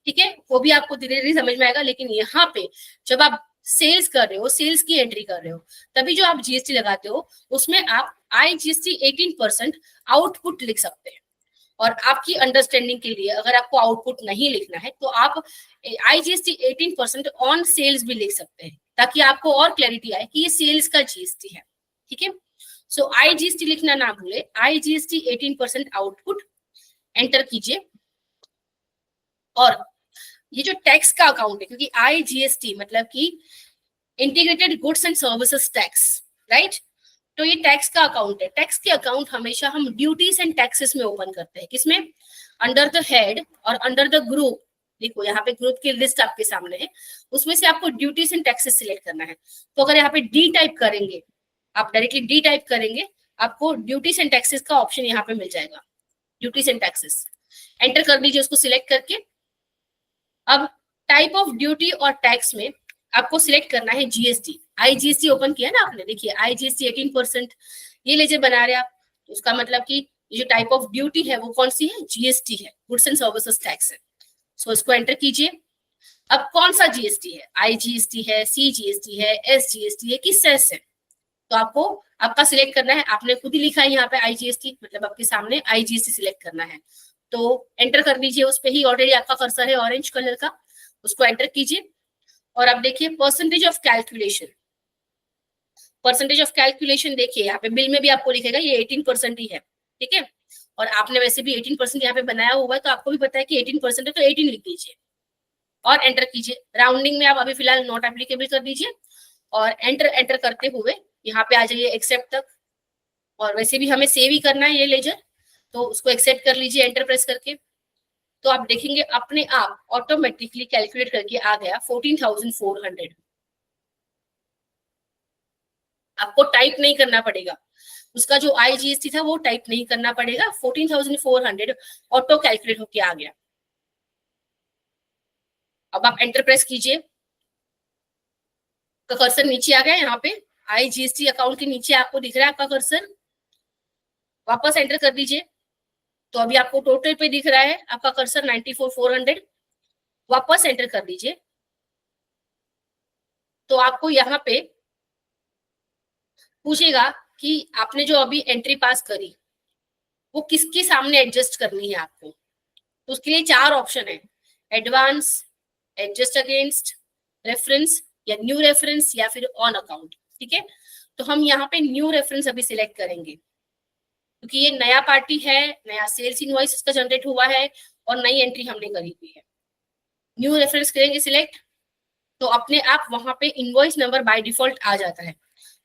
ठीक है। वो भी आपको धीरे धीरे समझ में आएगा, लेकिन यहाँ पे जब आप सेल्स कर रहे हो, सेल्स की एंट्री कर रहे हो, तभी जो आप GST लगाते हो उसमें आप IGST 18% आउटपुट लिख सकते हैं। और आपकी अंडरस्टैंडिंग के लिए अगर आपको आउटपुट नहीं लिखना है तो आप IGST 18% ऑन सेल्स भी लिख सकते हैं, ताकि आपको और क्लैरिटी आए कि ये सेल्स का GST है, ठीक है। सो IGST लिखना ना भूले, IGST 18% आउटपुट, एंटर कीजिए। और ये जो टैक्स का अकाउंट है, क्योंकि IGST मतलब कि integrated goods and services tax, right, तो ये टैक्स का अकाउंट है। टैक्स के अकाउंट हमेशा हम ड्यूटीज एंड टैक्सेस में ओपन करते हैं। किसमें? अंडर द हेड और अंडर द ग्रुप। देखो यहाँ पे ग्रुप की लिस्ट आपके सामने है, उसमें से आपको ड्यूटीज एंड टैक्सेस सिलेक्ट करना है। तो अगर यहाँ पे डी टाइप करेंगे, आप डायरेक्टली डी टाइप करेंगे, आपको ड्यूटीज एंड टैक्सेस का ऑप्शन यहाँ पे मिल जाएगा, ड्यूटीज एंड टैक्सेस। एंटर कर दीजिए उसको सिलेक्ट करके। अब टाइप ऑफ ड्यूटी और टैक्स में आपको सिलेक्ट करना है जीएसटी। आईजीएसटी ओपन किया ना आपने, देखिए आईजीएसटी 18% ये लेजर बना रहे आप, तो उसका मतलब कि ये जो टाइप ऑफ ड्यूटी है वो कौन सी है? जीएसटी है, गुड्स एंड सर्विसेज टैक्स है। सो इसको एंटर कीजिए। अब कौन सा जीएसटी है? आईजीएसटी है, सीजीएसटी है, एसजीएसटी है कि सेस है? तो आपको आपका सिलेक्ट करना है। आपने खुद ही लिखा है यहाँ पे आईजीएसटी, मतलब आपके सामने आईजीएसटी सिलेक्ट करना है, तो एंटर कर दीजिए। उस पे ही ऑलरेडी आपका कर्सर है ऑरेंज कलर का, उसको एंटर कीजिए। और अब देखिए percentage of calculation, percentage of calculation देखिए यहाँ पे बिल में भी आपको लिखेगा ये 18% ही है, ठीक है। और आपने वैसे भी 18% यहाँ पे बनाया हुआ है, तो आपको भी पता है कि 18% है, तो 18 लिख दीजिए और एंटर कीजिए। राउंडिंग में आप अभी फिलहाल नॉट एप्लीकेबल कर दीजिए और एंटर करते हुए यहाँ पे आ जाइए एक्सेप्ट तक। और वैसे भी हमें सेव ही करना है ये लेजर, तो उसको एक्सेप्ट कर लीजिए एंटर प्रेस करके। तो आप देखेंगे अपने आप ऑटोमेटिकली कैलकुलेट करके आ गया 14,400। आपको टाइप नहीं करना पड़ेगा, उसका जो आईजीएसटी था वो टाइप नहीं करना पड़ेगा, 14,400 ऑटो कैलकुलेट होके आ गया। अब आप एंटर प्रेस कीजिए, तो कर्सर नीचे आ गया। यहाँ पे आईजीएसटी अकाउंट के नीचे आपको दिख रहा है आपका कर्सर, वापस एंटर कर दीजिए। तो अभी आपको टोटल पे दिख रहा है आपका कर्सर 94,400, वापस एंटर कर दीजिए। तो आपको यहाँ पे पूछेगा कि आपने जो अभी एंट्री पास करी वो किसके सामने एडजस्ट करनी है आपको। तो उसके लिए 4 ऑप्शन है, एडवांस, एडजस्ट अगेंस्ट, रेफरेंस या न्यू रेफरेंस या फिर ऑन अकाउंट, ठीक है। तो हम यहाँ पे न्यू रेफरेंस अभी सिलेक्ट करेंगे, क्योंकि ये नया पार्टी है, नया सेल्स इनवॉइस इसका जनरेट हुआ है और नई एंट्री हमने करी हुई है। न्यू रेफरेंस करेंगे सिलेक्ट, तो अपने आप वहां पे इनवॉइस नंबर बाय डिफॉल्ट आ जाता है।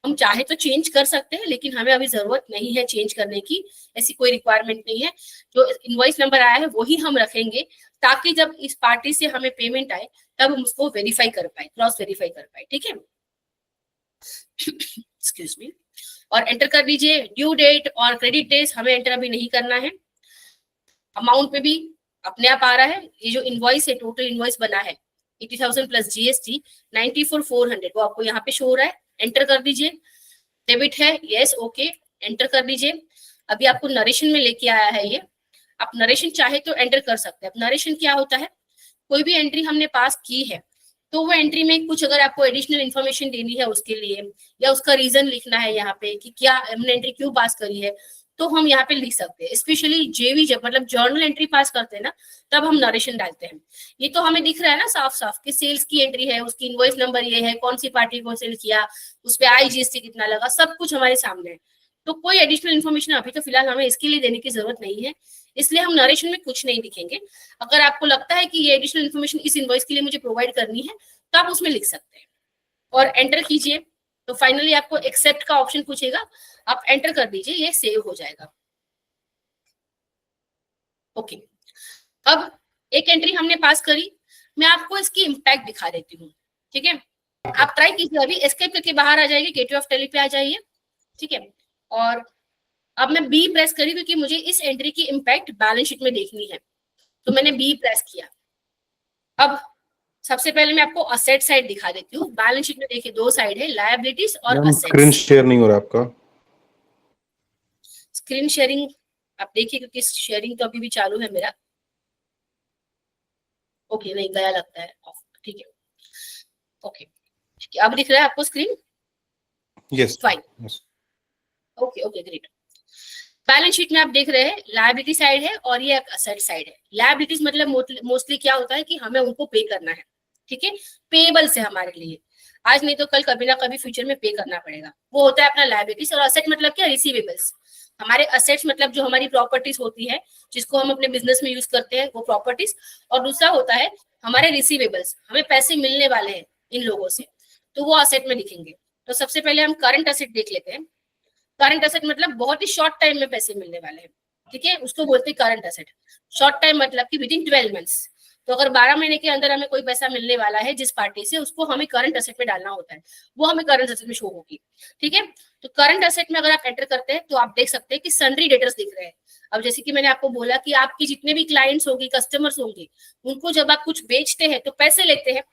हम चाहे तो चेंज कर सकते हैं, लेकिन हमें अभी जरूरत नहीं है चेंज करने की, ऐसी कोई रिक्वायरमेंट नहीं है। जो इनवॉइस नंबर आया है वही हम रखेंगे, ताकि जब इस पार्टी से हमें पेमेंट आए तब हम उसको वेरीफाई कर पाए, क्रॉस वेरीफाई कर पाए, ठीक है। Excuse me. और एंटर कर दीजिए। ड्यू डेट और क्रेडिट डेज हमें एंटर अभी नहीं करना है। अमाउंट में भी अपने आप आ रहा है, ये जो इनवॉइस है, टोटल इनवॉइस बना है 80,000 प्लस जीएसटी 94,400, वो आपको यहाँ पे शो हो रहा है। एंटर कर दीजिए। डेबिट है, यस, ओके, एंटर कर दीजिए। अभी आपको नरेशन में लेके आया है ये, आप नरेशन चाहे तो एंटर कर सकते हैं। अब नरेशन क्या होता है? कोई भी एंट्री हमने पास की है तो वो एंट्री में कुछ अगर आपको एडिशनल इन्फॉर्मेशन देनी है उसके लिए, या उसका रीजन लिखना है यहाँ पे कि क्या हमने एंट्री क्यों पास करी है, तो हम यहाँ पे लिख सकते हैं। स्पेशली जेवी जब मतलब जर्नल एंट्री पास करते हैं ना, तब हम नरेशन डालते हैं। ये तो हमें दिख रहा है ना साफ साफ कि सेल्स की एंट्री है, उसकी इनवॉइस नंबर ये है, कौन सी पार्टी को सेल किया, उस पे आईजीएसटी कितना लगा, सब कुछ हमारे सामने है। तो कोई एडिशनल इन्फॉर्मेशन अभी तो फिलहाल हमें इसके लिए देने की जरूरत नहीं है, इसलिए हम नरेशन में कुछ नहीं लिखेंगे। अगर आपको लगता है कि ये एडिशनल इन्फॉर्मेशन इस इनवॉइस के लिए मुझे प्रोवाइड करनी है, तो आप उसमें लिख सकते हैं और एंटर कीजिए। तो फाइनली आपको एक्सेप्ट का ऑप्शन पूछेगा, आप एंटर कर दीजिए, ये सेव हो जाएगा। ओके, अब एक एंट्री हमने पास करी, मैं आपको इसकी इम्पैक्ट दिखा देती हूँ, ठीक है। आप ट्राई कीजिए, अभी एस्केप करके बाहर आ जाइए, गेटवे ऑफ टैली पे आ जाइए, ठीक है। और अब मैं बी प्रेस करी क्योंकि मुझे इस एंट्री की इम्पैक्ट बैलेंस शीट में देखनी है, तो मैंने बी प्रेस किया। अब सबसे पहले मैं आपको असेट साइड दिखा देती हूँ। बैलेंस शीट में देखिए 2 साइड है, लायबिलिटीज और मैम असेट्स। स्क्रीन शेयर नहीं हो रहा आपका। स्क्रीन शेयरिंग आप देखिए, क्योंकि शेयरिंग तो अभी भी चालू है मेरा। ओके, नहीं गया लगता है, ठीक है, ओके, अब दिख रहा है आपको screen? Yes fine, okay okay, great. Balance sheet में आप देख रहे हैं लायबिलिटी साइड है और ये असेट साइड है। लायबिलिटीज मतलब मोस्टली क्या होता है कि हमें उनको पे करना है, ठीक है, पेएबल्स है हमारे लिए, आज नहीं तो कल कभी ना कभी फ्यूचर में पे करना पड़ेगा, वो होता है अपना लायबिलिटीज। और असेट मतलब क्या? रिसीवेबल्स। हमारे असेट्स मतलब जो हमारी प्रॉपर्टीज होती है जिसको हम अपने बिजनेस में यूज करते हैं, वो प्रॉपर्टीज। और दूसरा होता है हमारे रिसीवेबल्स, हमें पैसे मिलने वाले हैं इन लोगों से, तो वो असेट में लिखेंगे। तो सबसे पहले हम करंट असेट देख लेते हैं। करंट एसेट मतलब बहुत ही शॉर्ट टाइम में पैसे मिलने वाले हैं, ठीक है, उसको बोलते हैं करंट एसेट। शॉर्ट टाइम मतलब कि विद इन 12 मंथ्स। तो अगर 12 महीने के अंदर हमें कोई पैसा मिलने वाला है जिस पार्टी से, उसको हमें करंट एसेट में डालना होता है, वो हमें करंट एसेट में शो होगी, ठीक है। तो करंट एसेट में अगर आप एंटर करते हैं तो आप देख सकते हैं कि सन्ड्री डेटर्स दिख रहे हैं। अब जैसे कि मैंने आपको बोला कि आपकी जितने भी क्लाइंट्स होंगे, कस्टमर्स होंगे, उनको जब आप कुछ बेचते हैं तो पैसे लेते हैं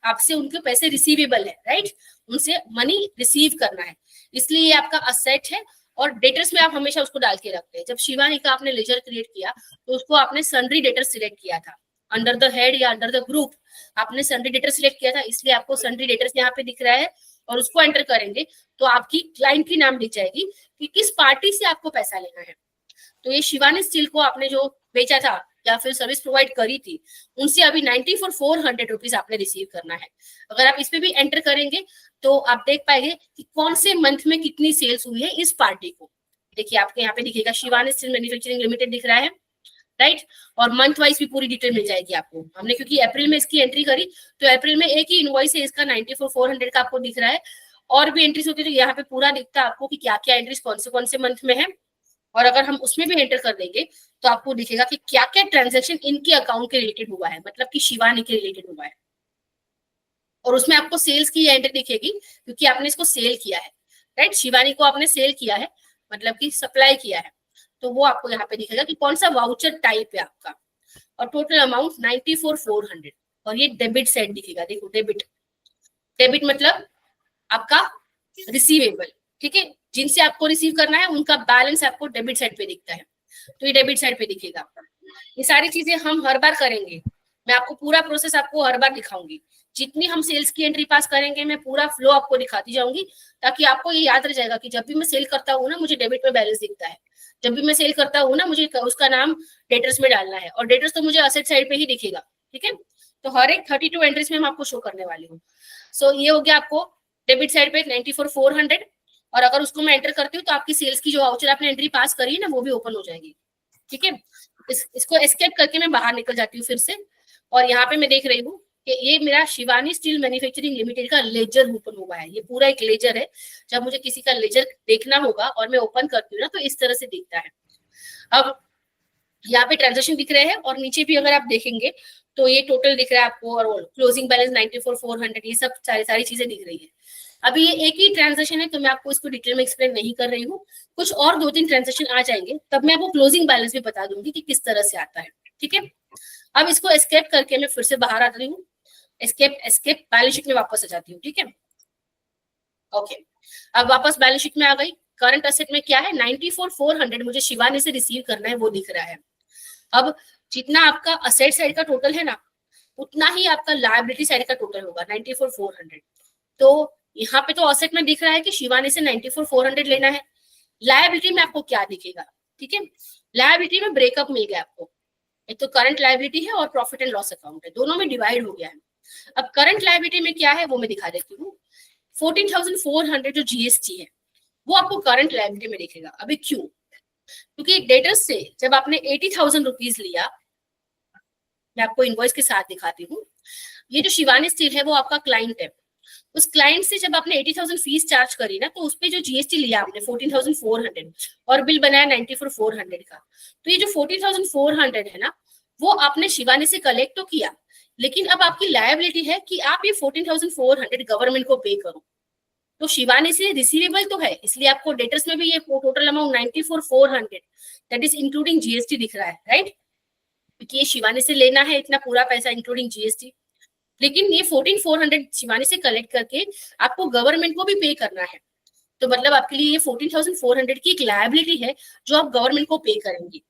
आपसे, उनके पैसे रिसीवेबल है, राइट, उनसे मनी रिसीव करना है, इसलिए ये आपका असेट है। और डेटर्स में आप हमेशा उसको डाल के रखते हैं। जब शिवानी का आपने लेजर क्रिएट किया तो उसको आपने सन्ड्री डेटर्स सिलेक्ट किया था, अंडर द हेड या अंडर द ग्रुप आपने सन्ड्री डेटर्स सिलेक्ट किया था, इसलिए आपको सन्ड्री डेटर्स यहाँ पे दिख रहा है। और उसको एंटर करेंगे तो आपकी क्लाइंट की नाम दिख जाएगी कि किस पार्टी से आपको पैसा लेना है। तो ये शिवानी स्टील को आपने जो बेचा था या फिर सर्विस प्रोवाइड करी थी, उनसे अभी 94,400 रुपीज आपने रिसीव करना है। अगर आप इस पे भी एंटर करेंगे तो आप देख पाएंगे कि कौन से मंथ में कितनी सेल्स हुई है इस पार्टी को। देखिए आपके यहाँ पे दिखेगा शिवानी स्टील मैन्युफैक्चरिंग लिमिटेड दिख रहा है, राइट, और मंथ वाइज भी पूरी डिटेल मिल जाएगी आपको। हमने क्योंकि अप्रैल में इसकी एंट्री करी तो अप्रैल में एक ही इनवॉइस है इसका 94,400 का आपको दिख रहा है। और भी एंट्रीज होती है तो यहाँ पे पूरा दिखता है आपको कि क्या क्या एंट्रीज कौन से मंथ में है। और अगर हम उसमें भी एंटर कर देंगे तो आपको दिखेगा कि क्या क्या ट्रांजेक्शन इनके अकाउंट के रिलेटेड हुआ है, मतलब कि शिवानी के रिलेटेड हुआ है। और उसमें आपको सेल्स की एंट्री दिखेगी क्योंकि आपने इसको सेल किया है, राइट, शिवानी को आपने सेल किया है मतलब कि सप्लाई किया है, तो वो आपको यहाँ पे दिखेगा कि कौन सा वाउचर टाइप है आपका। और टोटल अमाउंट 94,400 और ये डेबिट साइड दिखेगा। देखो डेबिट मतलब आपका रिसीवेबल, ठीक है, जिनसे आपको रिसीव करना है उनका बैलेंस आपको डेबिट साइड पे दिखता है, तो ये डेबिट साइड पे दिखेगा। ये सारी चीजें हम हर बार करेंगे, मैं आपको पूरा प्रोसेस आपको हर बार दिखाऊंगी। जितनी हम सेल्स की एंट्री पास करेंगे मैं पूरा फ्लो आपको दिखाती जाऊंगी, ताकि आपको ये याद रह जाएगा कि जब भी मैं सेल करता हूँ ना मुझे डेबिट में बैलेंस दिखता है, जब भी मैं सेल करता हूँ ना मुझे उसका नाम डेटर्स में डालना है, और डेटर्स तो मुझे असेट साइड पे ही दिखेगा, ठीक है। तो हर एक 32 एंट्रीज में मैं आपको शो करने वाली हूँ। सो ये हो गया आपको डेबिट साइड पे 94,400। और अगर उसको मैं एंटर करती हूँ तो आपकी सेल्स की जो वाउचर आपने एंट्री पास करी है ना वो भी ओपन हो जाएगी, ठीक है। इसको एस्केप करके मैं बाहर निकल जाती हूँ फिर से, और यहाँ पे मैं देख रही हूँ कि ये मेरा शिवानी स्टील मैन्युफैक्चरिंग लिमिटेड का लेजर ओपन हुआ है। ये पूरा एक लेजर है, जब मुझे किसी का लेजर देखना होगा और मैं ओपन करती हूँ ना तो इस तरह से दिखता है। अब यहाँ पे ट्रांजेक्शन दिख रहे हैं और नीचे भी अगर आप देखेंगे तो ये टोटल दिख रहा है आपको, और क्लोजिंग बैलेंस 94,400, ये सब सारी चीजें दिख रही है। अभी ये एक ही ट्रांजेक्शन है तो मैं आपको इसको डिटेल में एक्सप्लेन नहीं कर रही हूँ, कुछ और 2-3 ट्रांजेक्शन आ जाएंगे तब मैं आपको क्लोजिंग बैलेंस भी बता दूंगी कि किस तरह से आता है, ठीक है। अब इसको एस्केप करके मैं फिर से बाहर आ रही हूँ, एस्केप बैलेंस शीट में वापस आ जाती हूँ, ठीक है। ओके, अब वापस बैलेंस शीट में आ गई। करंट एसेट में क्या है 94,400 मुझे शिवानी से रिसीव करना है वो दिख रहा है। अब जितना आपका असेट साइड का टोटल है ना उतना ही आपका लायबिलिटी साइड का टोटल होगा 94,400। तो यहाँ पे तो असेट में दिख रहा है कि शिवानी से 94,400 लेना है। लायबिलिटी में आपको क्या दिखेगा, ठीक है, लायबिलिटी में ब्रेकअप मिल गया आपको। एक तो करंट लायबिलिटी है और प्रॉफिट एंड लॉस अकाउंट है, दोनों में डिवाइड हो गया है। अब करंट लायबिलिटी में क्या है वो मैं दिखा देती हूँ। 14,400 जो जीएसटी है वो आपको करंट लायबिलिटी में दिखेगा। अभी क्यों? क्योंकि डेटर्स से जब आपने 80,000 रुपीज लिया, मैं आपको इनवॉइस के साथ दिखाती हूँ। ये जो शिवानी स्टील है वो आपका क्लाइंट है, उस क्लाइंट से जब आपने 80,000 फीस चार्ज करी ना तो उस पे जो जीएसटी लिया आपने 14,400 और बिल बनाया 94,400 का, तो ये जो 14,400 है ना वो आपने शिवानी से कलेक्ट तो किया, लेकिन अब आपकी लायबिलिटी है कि आप ये 14,400 गवर्नमेंट को पे करो। तो शिवानी से रिसीवेबल तो है, इसलिए आपको डेटर्स में भी ये total amount 94,400 that is including GST दिख रहा है, राइट, क्योंकि ये शिवानी से लेना है इतना पूरा पैसा इंक्लूडिंग जीएसटी। लेकिन ये 14,400 शिवानी से कलेक्ट करके आपको गवर्नमेंट को भी पे करना है, तो मतलब आपके लिए ये 14,400 की एक लायबिलिटी है जो आप गवर्नमेंट को पे करेंगे।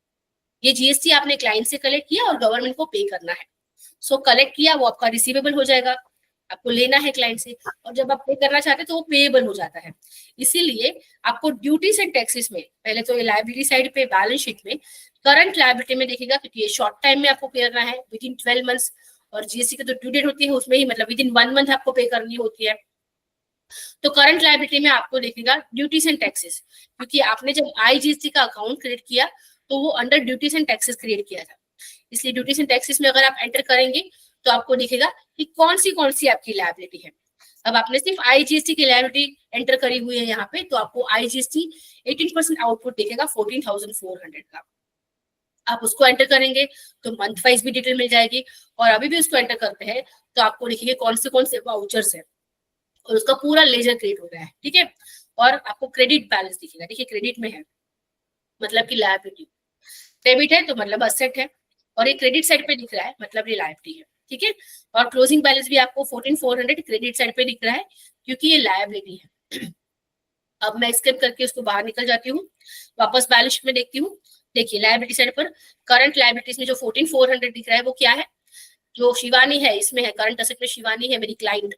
ये जीएसटी आपने क्लाइंट से कलेक्ट किया और गवर्नमेंट को पे करना है। सो कलेक्ट किया वो आपका रिसीवेबल हो जाएगा, आपको लेना है क्लाइंट से, और जब आप पे करना चाहते हैं तो वो पेएबल हो जाता है। इसीलिए आपको ड्यूटीज एंड टैक्सेस में पहले तो ये लायबिलिटी साइड पे बैलेंस शीट में करंट लायबिलिटी में देखेगा, क्योंकि ये शॉर्ट टाइम में आपको पे करना है विद इन 12 मंथ्स, और जीएसटी की तो ड्यू डेट होती है उसमें ही, मतलब विद इन 1 मंथ आपको पे करनी होती है। तो करंट लायबिलिटी में आपको देखेगा ड्यूटीज एंड टैक्सेस, क्योंकि आपने जब आईजीएसटी का अकाउंट क्रिएट किया तो वो under duties and taxes create किया था, इसलिए ड्यूटीज एंड टैक्सेस में अगर आप एंटर करेंगे तो आपको दिखेगा कि कौन सी आपकी लायबिलिटी है। अब आपने सिर्फ आईजीएसटी की लायबिलिटी एंटर करी हुई है यहाँ पे, तो आपको आईजीएसटी 18% आउटपुट दिखेगा 14,400 का। आप उसको एंटर करेंगे तो मंथ वाइज भी डिटेल मिल जाएगी, और अभी भी उसको एंटर करते हैं तो आपको लिखेंगे कौन से वाउचर्स है और उसका पूरा लेजर क्रिएट हो गया है, ठीक है। और आपको क्रेडिट बैलेंस दिखेगा, देखिए क्रेडिट में है मतलब कि लायबिलिटी, डेबिट है तो मतलब असेट है, और ये क्रेडिट साइड पे दिख रहा है मतलब ये लायबिलिटी है, ठीक है। और क्लोजिंग बैलेंस भी आपको 14,400 क्रेडिट साइड पे दिख रहा है क्योंकि ये लायबिलिटी है। अब मैं स्किप करके उसको बाहर निकल जाती हूँ, वापस बैलेंस शीट में देखती हूँ। देखिए लायबिलिटी साइड पर करंट लायबिलिटीज में जो 14,400 दिख रहा है वो क्या है, जो शिवानी है इसमें है, करंट असेट में शिवानी है मेरी क्लाइंट,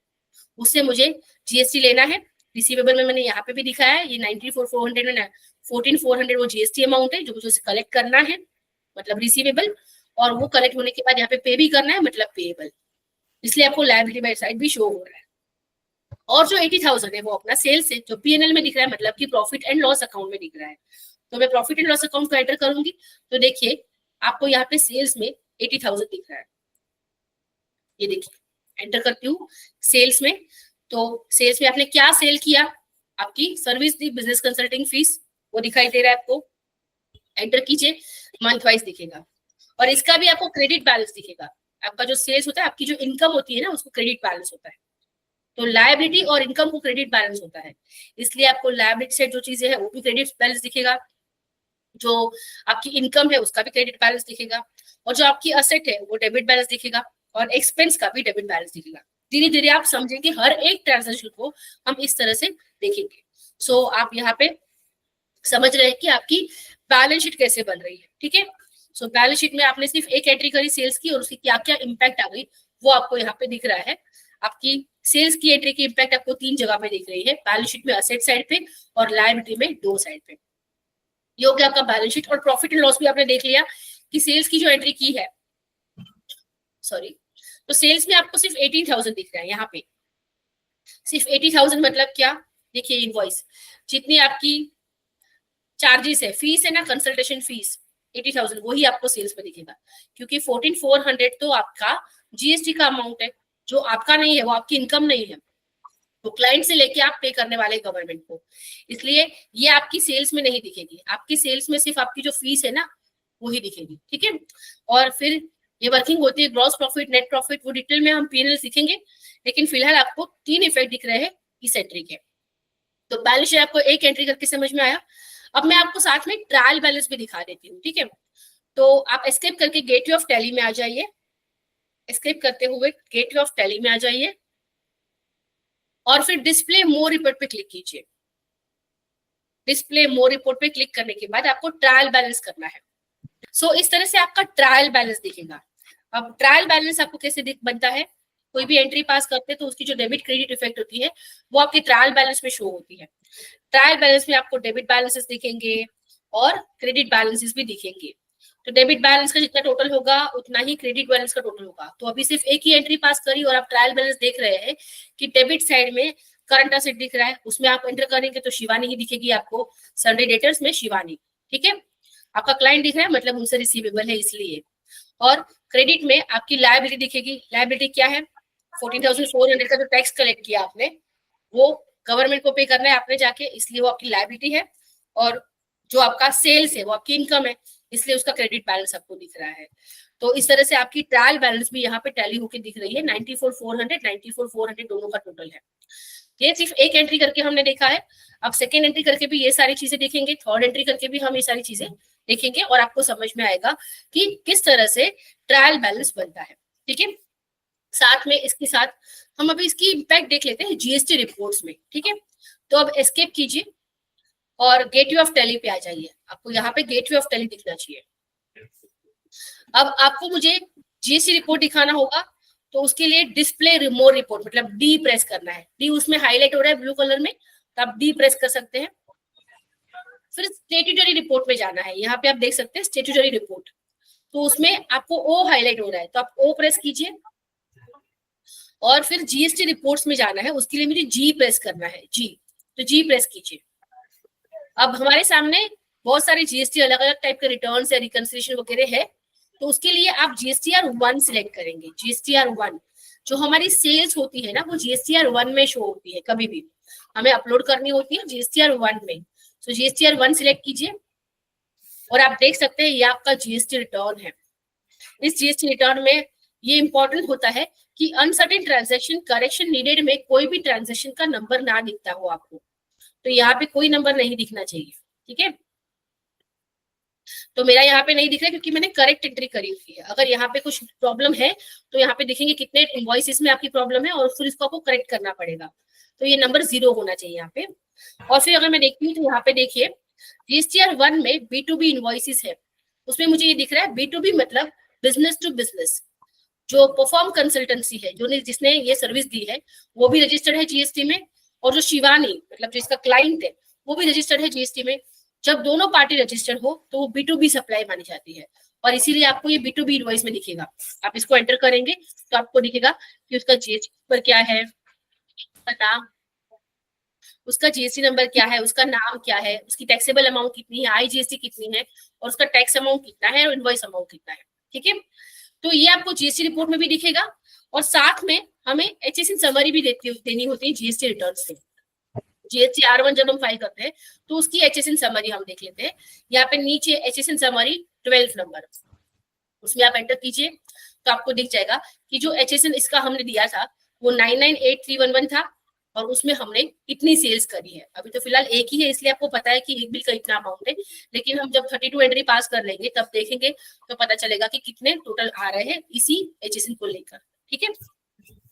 उससे मुझे जीएसटी लेना है। रिसीवेबल में मैंने यहाँ पे भी दिखाया है, ये 94,400 में 14,400 वो जीएसटी अमाउंट है जो मुझे उसे कलेक्ट करना है मतलब रिसीवेबल, और वो कलेक्ट होने के बाद यहाँ पे पे भी करना है मतलब पेएबल, इसलिए आपको लायबिलिटी बाय साइड भी शो हो रहा है। और जो 80,000 है वो अपना सेल्स है जो पीएनएल में दिख रहा है मतलब कि प्रॉफिट एंड लॉस अकाउंट में दिख रहा है। तो मैं प्रॉफिट एंड लॉस अकाउंट को एंटर करूंगी तो देखिए आपको यहाँ पे सेल्स में 80,000 दिख रहा है, ये देखिए एंटर करती हूँ सेल्स में, तो सेल्स में आपने क्या सेल किया, आपकी सर्विस दी बिजनेस कंसल्टिंग फीस, वो दिखाई दे रहा है आपको, एंटर कीजिए, मंथ वाइज दिखेगा। और इसका भी आपको क्रेडिट बैलेंस दिखेगा, आपका जो सेल्स होता है आपकी जो इनकम होती है ना उसको क्रेडिट बैलेंस होता है, तो लायबिलिटी और इनकम को क्रेडिट बैलेंस होता है, इसलिए आपको लायबिलिटी से जो चीजें है वो भी क्रेडिट बैलेंस दिखेगा, जो आपकी इनकम है उसका भी क्रेडिट बैलेंस दिखेगा, और जो आपकी असेट है वो डेबिट बैलेंस दिखेगा, और एक्सपेंस का भी डेबिट बैलेंस दिखेगा। धीरे धीरे आप समझेंगे हर एक ट्रांजेक्शन को हम इस तरह से देखेंगे। सो आप यहाँ पे समझ रहे हैं कि आपकी बैलेंस शीट कैसे बन रही है, ठीक है। सो बैलेंस शीट में आपने सिर्फ एक एंट्री करी सेल्स की और उसकी क्या क्या इम्पैक्ट आ गई वो आपको यहाँ पे दिख रहा है। आपकी सेल्स की एंट्री की इम्पैक्ट आपको 3 जगह पे दिख रही है, बैलेंस शीट में असेट साइड पे और लायबिलिटी में 2 साइड पे। ये हो गया आपका बैलेंस शीट। और प्रॉफिट एंड लॉस भी आपने देख लिया कि सेल्स की जो एंट्री की है, सॉरी, तो सेल्स में आपको सिर्फ 18,000 दिख रहा है यहाँ पे, सिर्फ 80,000 मतलब क्या, देखिए इनवॉइस जितनी आपकी चार्जेस है, फीस है ना, कंसल्टेशन फीस 80,000 वही आपको सेल्स में दिखेगा, क्योंकि 14,400 तो आपका जीएसटी का अमाउंट है जो आपका नहीं है, वो आपकी इनकम नहीं है, तो क्लाइंट से लेके आप पे करने वाले गवर्नमेंट को, इसलिए ये आपकी सेल्स में नहीं दिखेगी। आपकी सेल्स में सिर्फ आपकी जो फीस है ना वही दिखेगी, ठीक है। और फिर ये वर्किंग होती है ग्रॉस प्रॉफिट, नेट प्रॉफिट, वो डिटेल में हम पीएनएल सीखेंगे, लेकिन फिलहाल आपको 3 इफेक्ट दिख रहे हैं इस एंट्री के। तो बैलेंस शीट आपको एक एंट्री करके समझ में आया। अब मैं आपको साथ में ट्रायल बैलेंस भी दिखा देती हूँ, ठीक है। तो आप एस्केप करके गेटवे ऑफ टैली में आ जाइए, एस्केप करते हुए गेटवे ऑफ टैली में आ जाइए और फिर डिस्प्ले मोर रिपोर्ट पे क्लिक कीजिए। डिस्प्ले मोर रिपोर्ट पे क्लिक करने के बाद आपको ट्रायल बैलेंस करना है। सो इस तरह से आपका ट्रायल बैलेंस दिखेगा। अब ट्रायल बैलेंस आपको कैसे बनता है, कोई भी एंट्री पास करते हैं तो उसकी जो डेबिट क्रेडिट इफेक्ट होती है वो आपके ट्रायल बैलेंस में शो होती है। ट्रायल बैलेंस में आपको डेबिट बैलेंसेस दिखेंगे और क्रेडिट बैलेंसेस भी दिखेंगे। तो डेबिट बैलेंस का जितना टोटल होगा उतना ही क्रेडिट बैलेंस का टोटल होगा। तो अभी सिर्फ एक ही एंट्री पास करी और आप ट्रायल बैलेंस देख रहे हैं कि डेबिट साइड में करंट असेट दिख रहा है, उसमें आप एंटर करेंगे तो शिवानी ही दिखेगी आपको, सन्डे डेटर्स में शिवानी, ठीक है। आपका क्लाइंट दिख रहा है मतलब उनसे रिसीवेबल है इसलिए। और क्रेडिट में आपकी लायबिलिटी दिखेगी। लायबिलिटी क्या है, 14,400 का जो टैक्स कलेक्ट किया आपने वो गवर्नमेंट को पे करना है आपने जाके, इसलिए वो आपकी लायबिलिटी है। और जो आपका सेल्स है वो आपकी इनकम है, इसलिए उसका क्रेडिट बैलेंस आपको दिख रहा है। तो इस तरह से आपकी ट्रायल बैलेंस भी यहाँ पे टैली होकर दिख रही है। 94,400 दोनों का टोटल है। ये सिर्फ एक एंट्री करके हमने देखा है। अब सेकेंड एंट्री करके भी ये सारी चीजें देखेंगे, थर्ड एंट्री करके भी हम ये सारी चीजें देखेंगे और आपको समझ में आएगा कि किस तरह से ट्रायल बैलेंस बनता है, ठीक है। साथ में इसके साथ हम अभी इसकी इम्पैक्ट देख लेते हैं जीएसटी रिपोर्ट्स में, ठीक है। तो अब एस्केप कीजिए और गेटवे ऑफ टैली पे आ जाइए। आपको यहाँ पे गेटवे ऑफ टैली दिखना चाहिए। अब आपको मुझे जीएसटी रिपोर्ट दिखाना होगा तो उसके लिए डिस्प्ले रिमोट रिपोर्ट मतलब डी प्रेस करना है। डी उसमें हाईलाइट हो रहा है ब्लू कलर में, तो आप डी प्रेस कर सकते हैं। फिर स्टेट्यूटरी रिपोर्ट में जाना है। यहाँ पे आप देख सकते हैं स्टेट्यूटरी रिपोर्ट, तो उसमें आपको ओ हाईलाइट हो रहा है तो आप ओ प्रेस कीजिए। और फिर जीएसटी रिपोर्ट्स में जाना है, उसके लिए मुझे जी प्रेस करना है, जी, तो जी प्रेस कीजिए। अब हमारे सामने बहुत सारे जीएसटी अलग अलग टाइप के रिटर्न या रिकंसिलिएशन वगैरह है, तो उसके लिए आप जीएसटीआर 1 सिलेक्ट करेंगे। जीएसटीआर 1 जो हमारी सेल्स होती है ना वो GSTR 1 में शो होती है, कभी भी हमें अपलोड करनी होती है GSTR 1 में। सो GSTR 1 सिलेक्ट कीजिए और आप देख सकते हैं ये आपका GST रिटर्न है। इस GST रिटर्न में ये इंपॉर्टेंट होता है कि अनसर्टेन ट्रांजैक्शन करेक्शन नीडेड में कोई भी ट्रांजैक्शन का नंबर ना दिखता हो आपको, तो यहाँ पे कोई नंबर नहीं दिखना चाहिए, ठीक है। तो मेरा यहाँ पे नहीं दिख रहा क्योंकि मैंने करेक्ट एंट्री करी हुई है। अगर यहाँ पे कुछ प्रॉब्लम है तो यहाँ पे देखेंगे कितने इनवॉइसेस में आपकी प्रॉब्लम है और फिर इसको आपको करेक्ट करना पड़ेगा। तो ये नंबर 0 होना चाहिए यहाँ पे। और फिर अगर मैं देखती हूँ तो यहाँ पे देखिए GSTR 1 में B2B इनवॉइसेस है, उसमें मुझे ये दिख रहा है B2B मतलब बिजनेस टू बिजनेस। जो परफॉर्म कंसल्टेंसी है, जो जिसने ये सर्विस दी है वो भी रजिस्टर्ड है GST में, और जो शिवानी मतलब जो इसका क्लाइंट है वो भी रजिस्टर्ड है GST में। जब दोनों पार्टी रजिस्टर्ड हो तो वो B2B सप्लाई मानी जाती है, और इसीलिए आपको ये B2B इनवॉइस में दिखेगा। आप इसको एंटर करेंगे तो आपको दिखेगा कि उसका GST नंबर क्या है, नाम, उसका GST नंबर क्या है, उसका नाम क्या है, उसकी टैक्सेबल अमाउंट कितनी है, IGST कितनी है, और उसका टैक्स अमाउंट कितना है और इनवॉइस अमाउंट कितना है, ठीक है। तो ये आपको GST रिपोर्ट में भी दिखेगा, और साथ में हमें HSN समरी भी देनी होती है GST रिटर्न से। GST R1 जब हम फाइल करते हैं तो उसकी HSN समरी हम देख लेते हैं। यहाँ पे नीचे HSN समरी 12 नंबर, उसमें आप एंटर कीजिए तो आपको दिख जाएगा कि जो HSN इसका हमने दिया था वो 998311 था, और उसमें हमने इतनी सेल्स करी है। अभी तो फिलहाल एक ही है इसलिए आपको पता है कि एक बिल का इतना अमाउंट है, लेकिन हम जब 32 एंट्री पास कर लेंगे तब देखेंगे तो पता चलेगा कि कितने टोटल आ रहे हैं इसी HSN को लेकर, ठीक है।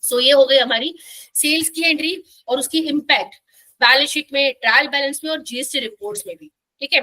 सो ये हो गई हमारी सेल्स की एंट्री और उसकी इम्पैक्ट बैलेंस शीट में, ट्रायल बैलेंस में और GST रिपोर्ट्स में भी, ठीक है।